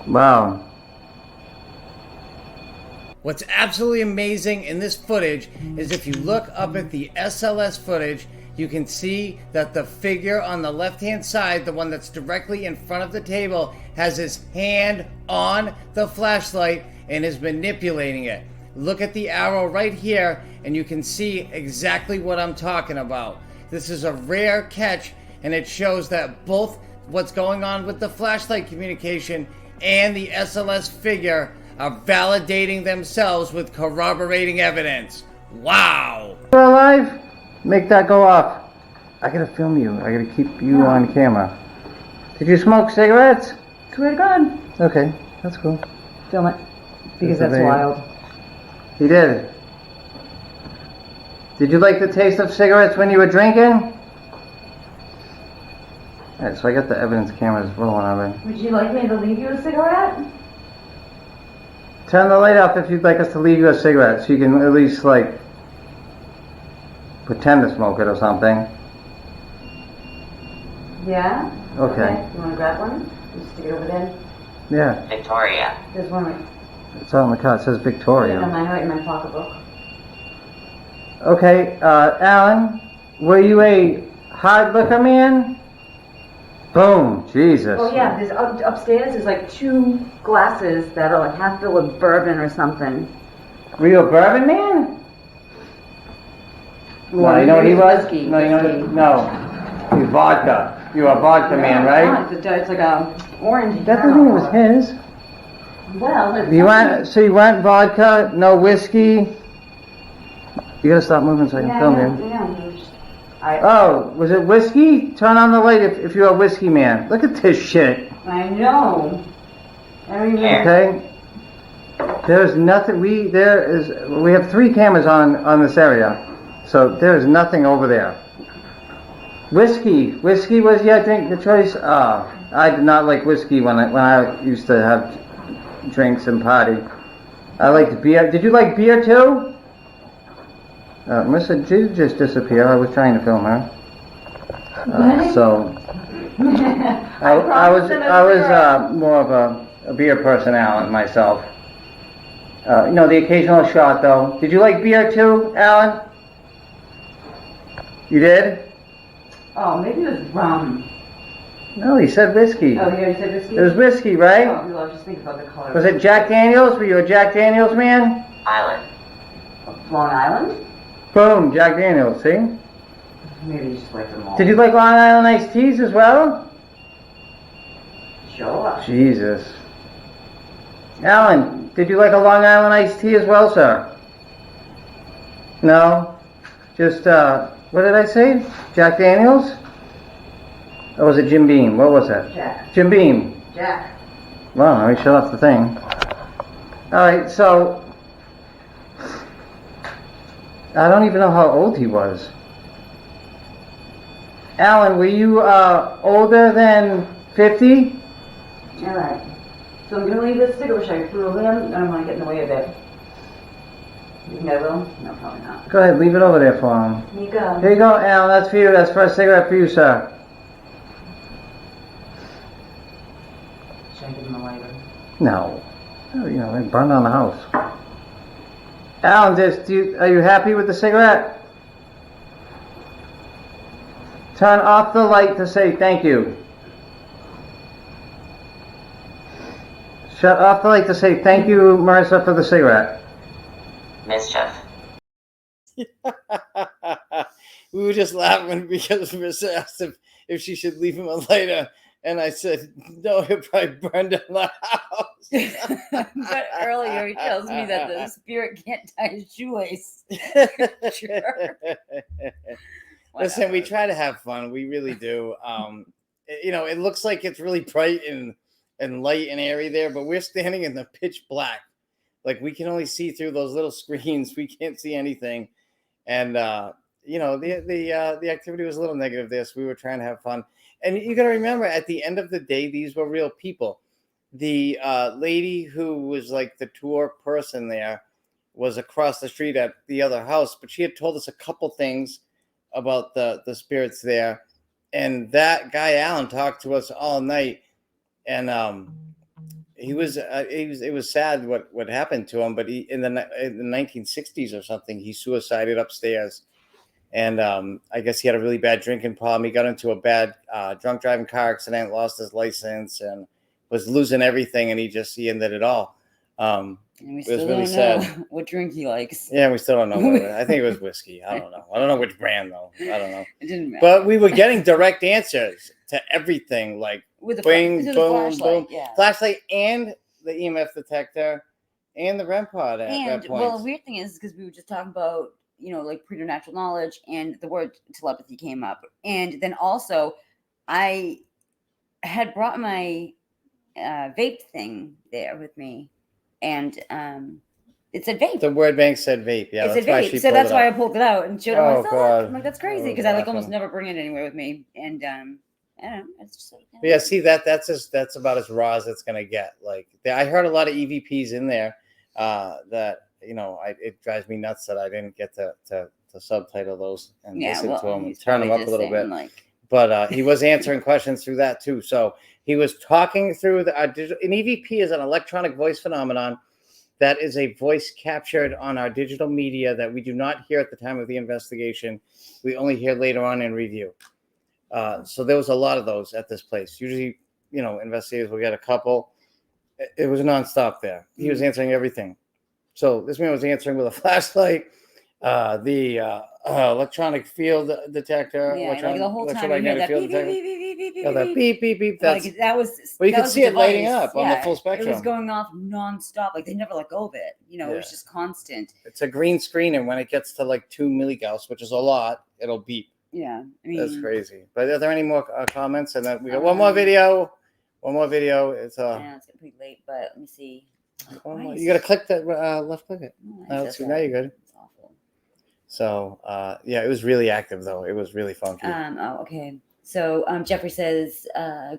Wow. What's absolutely amazing in this footage is if you look up at the SLS footage, you can see that the figure on the left-hand side, the one that's directly in front of the table, has his hand on the flashlight and is manipulating it. Look at the arrow right here and you can see exactly what I'm talking about. This is a rare catch and it shows that both what's going on with the flashlight communication and the SLS figure are validating themselves with corroborating evidence. Wow! You're alive? Make that go off. I gotta film you. I gotta keep you on camera. Did you smoke cigarettes? Swear to God. Okay, that's cool. Film it. Because That's that's amazing. wild. He did. Did you like the taste of cigarettes when you were drinking? Alright, so I got the evidence cameras rolling already. Would you like me to leave you a cigarette? Turn the light off if you'd like us to leave you a cigarette so you can at least, like, pretend to smoke it or something. Yeah? Okay. You want to grab one? Just stick it over there. Yeah, Victoria. There's one right it's on the car. It says in Victoria. my pocketbook. Okay, Alan, were you a hard liquor man? Boom, Jesus. Oh yeah, there's upstairs. There's like 2 glasses that are like half filled with bourbon or something. Were you a bourbon man? No, you know what he was? No, you know no. He's vodka. You were a vodka man, right? It's like a orange. That doesn't mean it was his. Well, it's So you went vodka, no whiskey. You gotta stop moving so I can film you. Oh, was it whiskey? Turn on the light if you're a whiskey man. Look at this shit. I know. I don't even. Okay? There's nothing, we have 3 cameras on this area. So there's nothing over there. Whiskey was your drink of choice? I did not like whiskey when I used to have drinks and party. I liked beer. Did you like beer too? Marissa did just disappear. I was trying to film her. So I was more of a beer person, Alan, myself. The occasional shot, though. Did you like beer too, Alan? You did? Oh, maybe it was rum. No, he said whiskey. Oh, you already said whiskey? It was whiskey, right? Oh, well, I was just thinking about the color. Was it Jack Daniels? Were you a Jack Daniels man? Island. Long Island? Boom, Jack Daniels, see? Maybe you just like them all. Did you like Long Island iced teas as well? Sure. Jesus. Alan, did you like a Long Island iced tea as well, sir? No? Just, what did I say? Jack Daniels? Or was it Jim Beam? What was that? Jack. Jim Beam. Jack. Well, let me shut off the thing. Alright, so... I don't even know how old he was. Alan, were you, older than 50? Alright. So I'm gonna leave this cigarette shake for over there. I don't want to get in the way of it. You think I will? No, probably not. Go ahead, leave it over there for him. Here you go. Here you go, Alan, that's for you. That's first cigarette for you, sir. Should I give him a lighter? No. Oh, they burn down the house. Alan, are you happy with the cigarette? Turn off the light to say thank you. Shut off the light to say thank you, Marissa, for the cigarette. Mischief. We were just laughing because Marissa asked if she should leave him a lighter. And I said, no, he'll probably burn down the house. But earlier he tells me that the spirit can't tie his shoelace. Sure. Listen, we try to have fun. We really do. It looks like it's really bright and light and airy there, but we're standing in the pitch black. Like we can only see through those little screens. We can't see anything. And, the activity was a little negative there. So we were trying to have fun. And you got to remember, at the end of the day, these were real people. The lady who was like the tour person there was across the street at the other house, but she had told us a couple things about the spirits there. And that guy, Alan, talked to us all night. And it was sad what happened to him, but in the 1960s or something, he suicided upstairs. And I guess he had a really bad drinking problem. He got into a bad drunk driving car accident, lost his license, and was losing everything. And he ended it all. And we It still was really don't know sad. what drink he likes. Yeah, we still don't know. I think it was whiskey. I don't know. I don't know which brand though. I don't know. It didn't matter. But we were getting direct answers to everything, like with the, bing, through the boom, flashlight, boom. yeah. Flashlight and the EMF detector and the REM pod at And that point. well, the weird thing is because we were just talking about like preternatural knowledge, and the word telepathy came up, and then also I had brought my vape thing there with me, and it said vape. The word bank said vape. Yeah, it said that's why vape, she so pulled that's it why I up. pulled it out and showed him. Oh, I thought, God. I'm like, that's crazy Oh, because I like almost laughing. never bring it anywhere with me, and I don't know. It's just like, But yeah, see that's about as raw as it's gonna get. Like I heard a lot of EVPs in there that it drives me nuts that I didn't get to subtitle those and listen to them and he's turn them probably up a just little saying, bit. like, But he was answering questions through that too. So he was talking through an EVP is an electronic voice phenomenon that is a voice captured on our digital media that we do not hear at the time of the investigation. We only hear later on in review. So there was a lot of those at this place. Usually, investigators will get a couple. It was nonstop there. He was answering everything. So this man was answering with a flashlight, the electronic field detector, yeah, like the whole time you hear that beep, beep, beep, beep, beep, beep, Yeah, that beep. beep beep beep. That's Like that was. well, you that could was see the it lighting device. up on the Yeah, full It spectrum. was going off nonstop. Like they never let go of it. It Yeah. was just constant. it's a green screen, and when it gets to like 2 milligauss, which is a lot, it'll beep. Yeah, I mean, That's crazy. But are there any more comments? And then we got one more video. One more video. It's yeah, it's getting pretty late, but let me see. one Why more. is You got to this- click that left click it. Oh, Oh, that's see, now you're good. It's awful. So yeah, it was really active though. It was really funky. Okay. So Jeffrey says,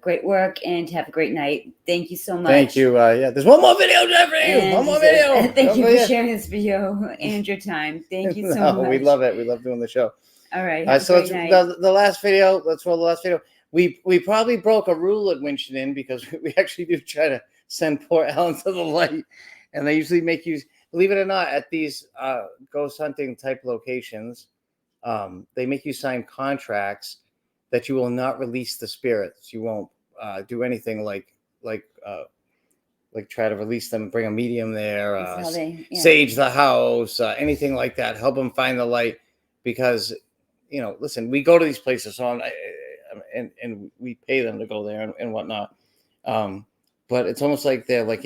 great work and have a great night. Thank you so much. Thank you. Yeah, there's one more video, Jeffrey. And One he more says, video. Thank Don't you for forget. sharing this video and your time. Thank you so No, much. we love it. We love doing the show. All right. All right, Have so a let's, great night. the last video. Let's roll the last video. We probably broke a rule at Winchendon because we actually do try to send poor Ellen to the light, And they usually make you, believe it or not, at these ghost hunting type locations, they make you sign contracts that you will not release the spirits. You won't do anything like try to release them, bring a medium there, That's how they, yeah. sage the house, anything like that. Help them find the light, because listen, we go to these places, so and we pay them to go there and whatnot. But it's almost like they're like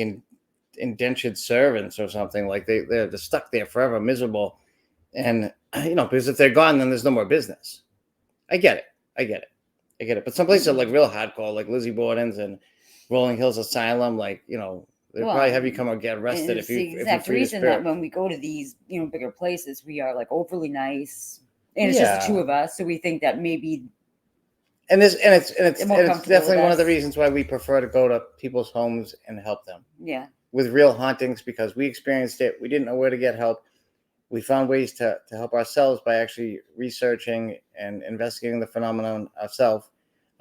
indentured servants or something. Like they're stuck there forever, miserable. And because if they're gone, then there's no more business. I get it. But some places are like real hardcore, like Lizzie Borden's and Rolling Hills Asylum. Like they probably have you come or get arrested it's if you the exact treat a reason spirit. that when we go to these bigger places, we are like overly nice, and it's Yeah. just the two of us, so we think that maybe And it's more comfortable definitely with one of the us. reasons why we prefer to go to people's homes and help them yeah, with real hauntings, because we experienced it. We didn't know where to get help. We found ways to help ourselves by actually researching and investigating the phenomenon ourselves.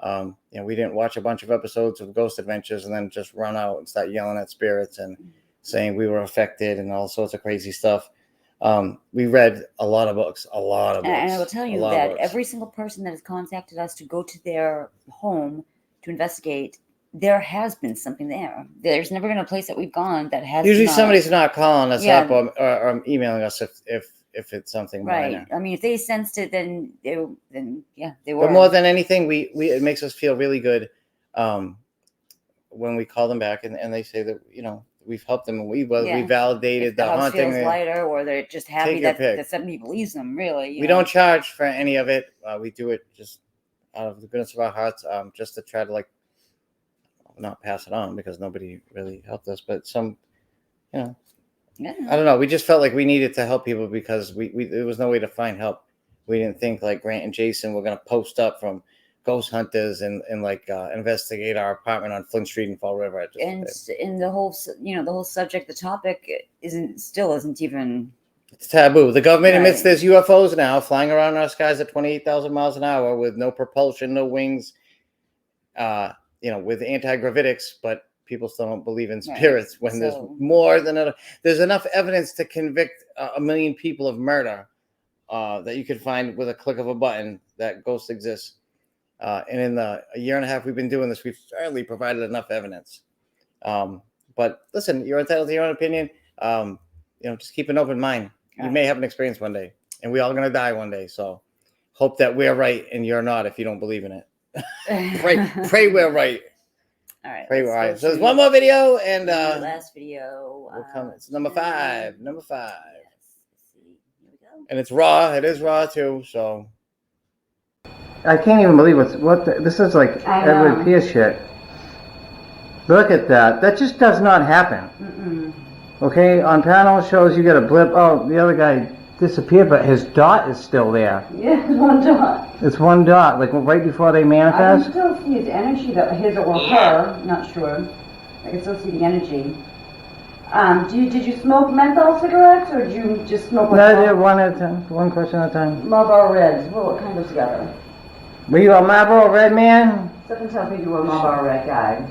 We didn't watch a bunch of episodes of Ghost Adventures and then just run out and start yelling at spirits and saying we were affected and all sorts of crazy stuff. We read a lot of books. and I will tell you a lot of that books. every single person that has contacted us to go to their home to investigate, there has been something there. There's never been a place that we've gone that has Usually not. somebody's not calling us Yeah. up or emailing us if it's something Right. minor. I mean, if they sensed it, then they were. But more than anything, we it makes us feel really good when we call them back and they say that we've helped them and we validated if the the house haunting. feels lighter, or they're just happy Take your that pick. somebody believes them. Really, We don't charge for any of it. We do it just out of the goodness of our hearts, just to try to not pass it on, because nobody really helped us. But some, Yeah. I don't know. We just felt like we needed to help people because we there was no way to find help. We didn't think like Grant and Jason were going to post up from ghost hunters and investigate our apartment on Flint Street in Fall River. And the whole subject, the topic isn't even. It's taboo. The government admits Right. there's UFOs now flying around our skies at 28,000 miles an hour with no propulsion, no wings, with anti-gravitics, but people still don't believe in Right. spirits when there's So- more than there's enough evidence to convict a million people of murder that you could find with a click of a button that ghosts exist. And in a year and a half we've been doing this, we've certainly provided enough evidence. But listen, you're entitled to your own opinion. Just keep an open mind. You may have an experience one day, and we're all going to die one day. So hope that we're right and you're not if you don't believe in it. Pray we're right. All right. Pray let's we're go right. So there's to one more video, and the last video. we'll come. It's number 5. Number 5. Yes. Let's see. Here we go. And it's raw. It is raw too. So I can't even believe this is like I know. Edward Pierce shit. Look at that. That just does not happen. Okay, on panel shows you get a blip. Oh, the other guy disappeared, but his dot is still there. Yeah, one dot. It's one dot, like right before they I can manifest. still see his energy, his or her, not sure. I can still see the energy. Did you smoke menthol cigarettes, or did you just smoke No, they're one at a time. One question at a time. Marlboro Reds? Well, what kind goes together? Were you a Marlboro Red man? Something tells me you were a Marlboro Red guy.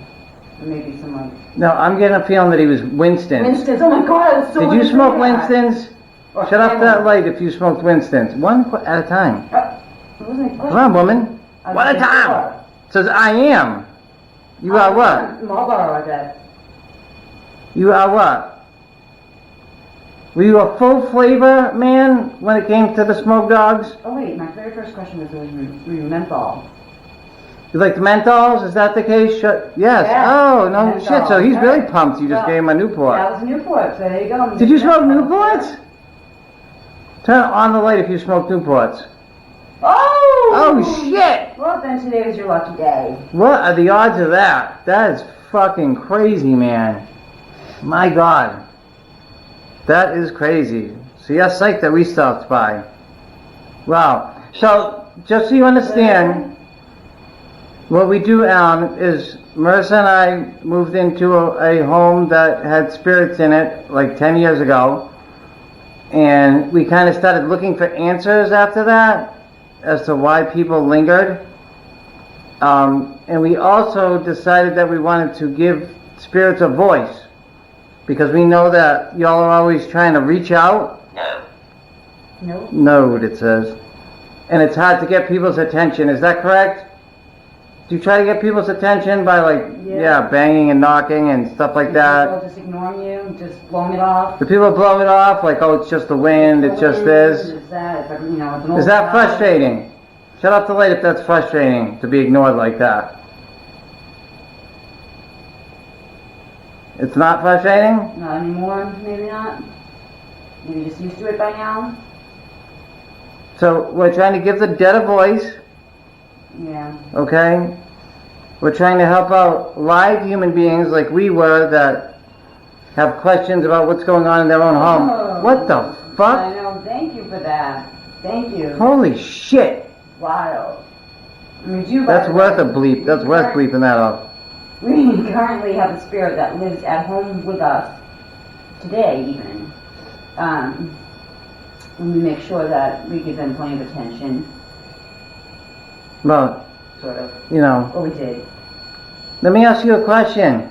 Or maybe someone. No, I'm getting a feeling that he was Winston's. Winston's, oh my god, it's so Did you smoke Winston's? Or Shut up Camel. that light if you smoked Winston's. One at a time. It wasn't a question. Come on, woman. I One at a said time. four. Says I am. You are what? Marlboro Red. You are what? Were you a full flavor man when it came to the smoke dogs? Oh wait, my very first question was were you menthol? You like the menthols? Is that the case? Yes. Yeah. Oh, no Menthol. shit. So he's really Alright. pumped. You just Well, gave him a Newport. That was a Newport, so there you go. Did you smoke Menthol. Newports? Turn on the light if you smoke Newports. Oh! Oh, shit! Well, then today was your lucky day. What are the odds of that? That is fucking crazy, man. My God. That is crazy. So you're psyched that we stopped by. Wow. So, just so you understand, what we do, Alan, is Marissa and I moved into a home that had spirits in it like 10 years ago. And we kind of started looking for answers after that as to why people lingered. And we also decided that we wanted to give spirits a voice. Because we know that y'all are always trying to reach out. No. No. Node, it says. And it's hard to get people's attention. Is that correct? Do you try to get people's attention by banging and knocking and stuff like that? People just ignoring you, just blowing it off. Do people blow it off like, oh, it's just the wind, it's just this? It's that, it's, you know, it's an Is old that guy. frustrating? Shut off the light if that's frustrating to be ignored like that. It's not frustrating? Not anymore, maybe not. Maybe you're just used to it by now. So we're trying to give the dead a voice, Yeah. okay? We're trying to help out live human beings like we were that have questions about what's going on in their own home. Oh. What the I fuck? know, thank you for that. Thank you. Holy shit! Wild. I mean, you, That's worth a bleep. That's worth bleeping that off. We currently have a spirit that lives at home with us today, even. And we make sure that we give them plenty of attention, Well, sort of. you know, Or we did. let me ask you a question.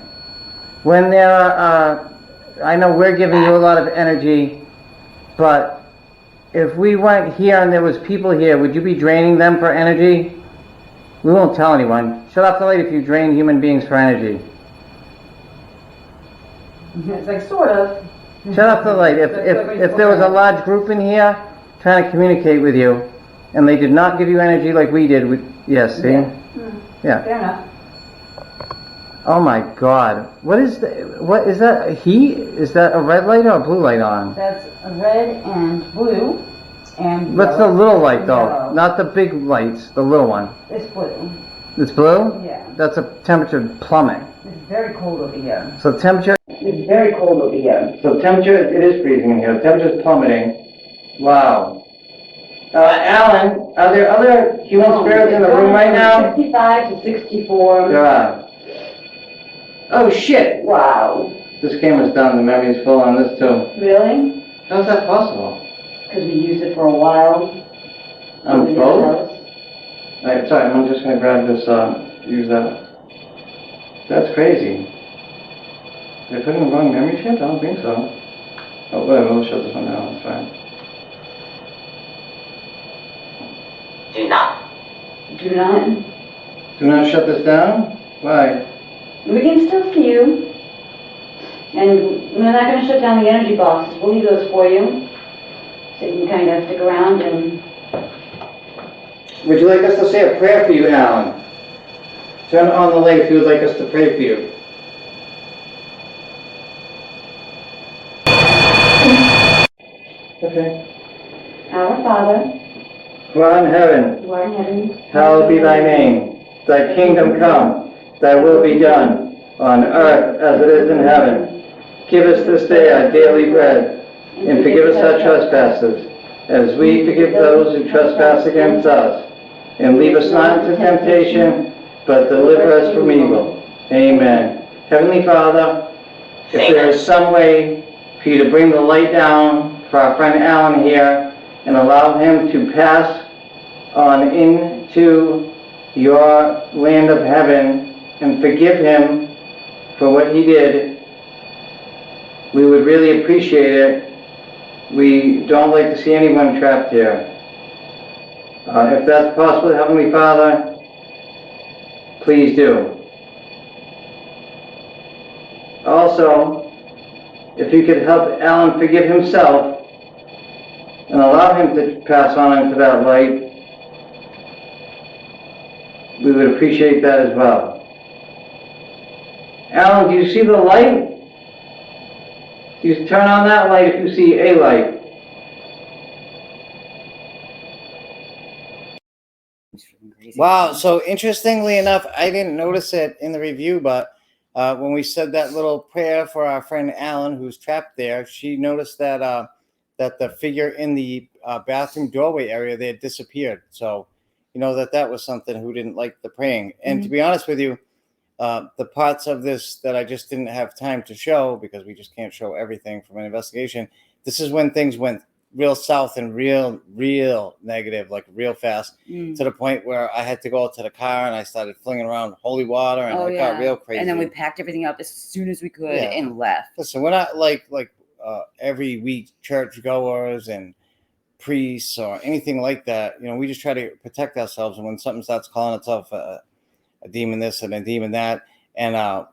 When there are, I know we're giving you a lot of energy, but if we weren't here and there was people here, would you be draining them for energy? We won't tell anyone. Shut off the light if you drain human beings for energy. It's like sort of. Shut off the light. If there was a large group in here trying to communicate with you, and they did not give you energy like we did, yes, see? Yeah. Yeah. Fair enough. Oh my God. What is that heat? Is that a red light or a blue light on? That's a red and blue and What's the yellow. little light though? Yellow. Not the big lights, the little one. It's blue. It's blue? Yeah. That's a temperature plummet. It's very cold over here. So temperature, It's very cold over here. so temperature, it is freezing in here. Temperature's plummeting. Wow. Alan, are there other human spirits in the room right now? 65 to 64. There are. Oh shit! Wow. This camera's done, the memory's full on this too. Really? How's that possible? Because we used it for a while. On both? Alright, sorry, I'm just gonna grab this, use that. That's crazy. Did I put in the wrong memory chip? I don't think so. Oh, wait, we'll shut this one down, that's fine. Do not. Do not. Do not shut this down? Why? We can still see you. And we're not going to shut down the energy boxes. We'll leave those for you. So you can kind of stick around and... Would you like us to say a prayer for you, Alan? Turn on the light if you would like us to pray for you. Okay. Our Father, who art in heaven, who art in heaven, hallowed be thy name. Thy kingdom come, thy will be done, on earth as it is in heaven. Give us this day our daily bread, and forgive us our trespasses, as we forgive those who trespass against us. And lead us not into temptation, but deliver us from evil. Amen. Heavenly Father, if there is some way for you to bring the light down for our friend Alan here, and allow him to pass on into your land of heaven and forgive him for what he did, we would really appreciate it. We don't like to see anyone trapped here. If that's possible, Heavenly Father, please do. Also, if you could help Alan forgive himself and allow him to pass on into that light, we would appreciate that as well. Alan, do you see the light? You turn on that light if you see a light. Wow, so interestingly enough, I didn't notice it in the review, but when we said that little prayer for our friend Alan, who's trapped there, she noticed that that the figure in the bathroom doorway area, they had disappeared. So, you know, that was something who didn't like the praying. And to be honest with you, the parts of this that I just didn't have time to show, because we just can't show everything from an investigation, this is when things went real south and real negative, like real fast, Mm. to the point where I had to go out to the car and I started flinging around holy water, and Oh it yeah. got real crazy. And then we packed everything up as soon as we could Yeah. and left. Listen, we're not like every week church goers and priests or anything like that. You know, we just try to protect ourselves. And when something starts calling itself a demon this and a demon that, and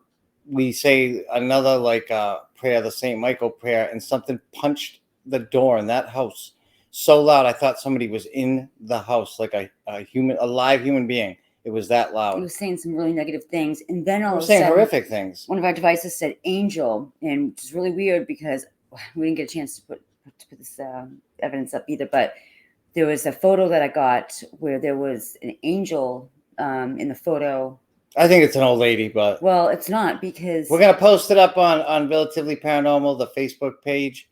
we say another prayer, the Saint Michael prayer, and something punched the door in that house so loud I thought somebody was in the house, like a live human being. It was that It loud. was saying some really negative things, and then all I of was a saying sudden, horrific things. one of our devices said angel, and it's really weird because we didn't get a chance to put this evidence up either. But there was a photo that I got where there was an angel in the photo. I think it's an old lady, but Well, it's not, because we're gonna post it up on Relatively Paranormal, the Facebook page,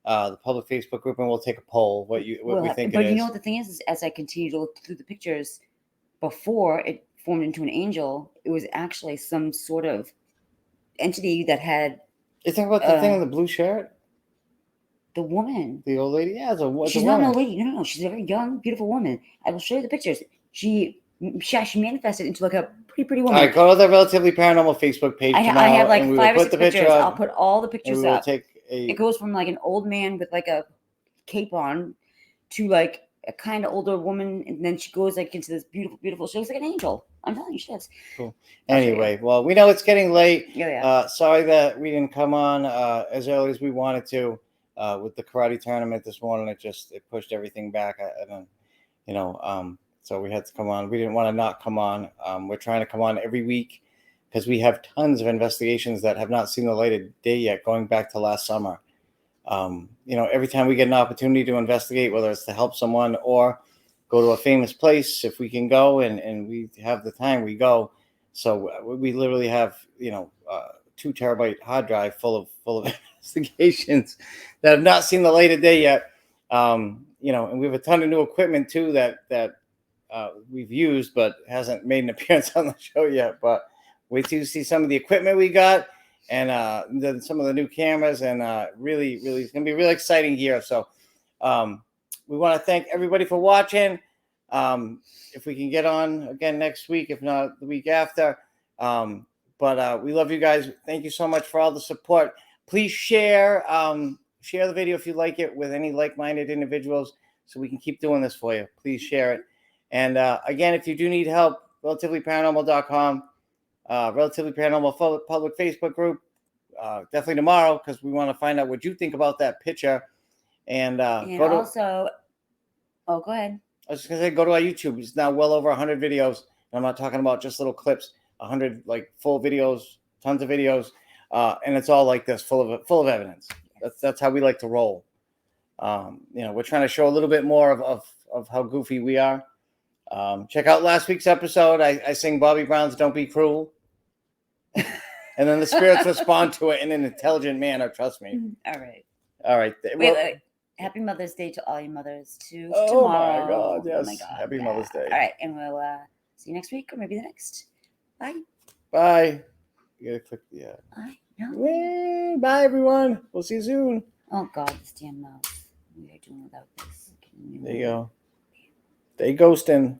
the public Facebook group, and we'll take a poll what we think But it you is. know what the thing is as I continue to look through the pictures, before it formed into an angel, it was actually some sort of entity that had You think about the thing in the blue shirt, the woman. the old lady? Yeah, it's a She's not an old lady. No. She's a very young, beautiful woman. I will show you the pictures. She manifested into like a pretty All woman. right, go to the Relatively Paranormal Facebook page I tomorrow, have like and we 5 or will 6 put the picture pictures. I'll up, put all the and pictures we will up. take a. It goes from like an old man with like a cape on to like a kind of older woman, and then she goes like into this beautiful. She looks like an angel. I'm telling you, she does. Cool. Anyway, well, we know it's getting late. Yeah. Sorry that we didn't come on as early as we wanted to with the karate tournament this morning. It pushed everything back. So we had to come on. We didn't want to not come on. We're trying to come on every week because we have tons of investigations that have not seen the light of day yet, going back to last summer. Every time we get an opportunity to investigate, whether it's to help someone or go to a famous place, if we can go and we have the time, we go. So we literally have 2 terabyte hard drive full of investigations that have not seen the light of day yet. And we have a ton of new equipment too that we've used but hasn't made an appearance on the show yet. But wait till you see some of the equipment we got, and then some of the new cameras, and really it's gonna be really exciting here. So we want to thank everybody for watching. If we can get on again next week, if not the week after. But we love you guys. Thank you so much for all the support. Please share the video if you like it with any like-minded individuals so we can keep doing this for you. Please share it. And again, if you do need help, relativelyparanormal.com, Relatively Paranormal public Facebook group. Definitely tomorrow, because we want to find out what you think about that picture. And also, go ahead. I was just gonna say, go to our YouTube. It's now well over 100 videos. And I'm not talking about just little clips. 100 like full videos, tons of videos, and it's all like this, full of evidence. That's how we like to roll. We're trying to show a little bit more of how goofy we are. Check out last week's episode. I sing Bobby Brown's "Don't Be Cruel," and then the spirits respond to it in an intelligent manner. Trust me. All right. Wait. Happy Mother's Day to all you mothers too. Oh tomorrow. my God! Yes. Oh my God. Happy Mother's Day. All right, and we'll see you next week or maybe the next. Bye. Bye. You gotta click the. I know. Bye, everyone. We'll see you soon. Oh God, this damn mouse. We are doing without this. There you go. They ghosting.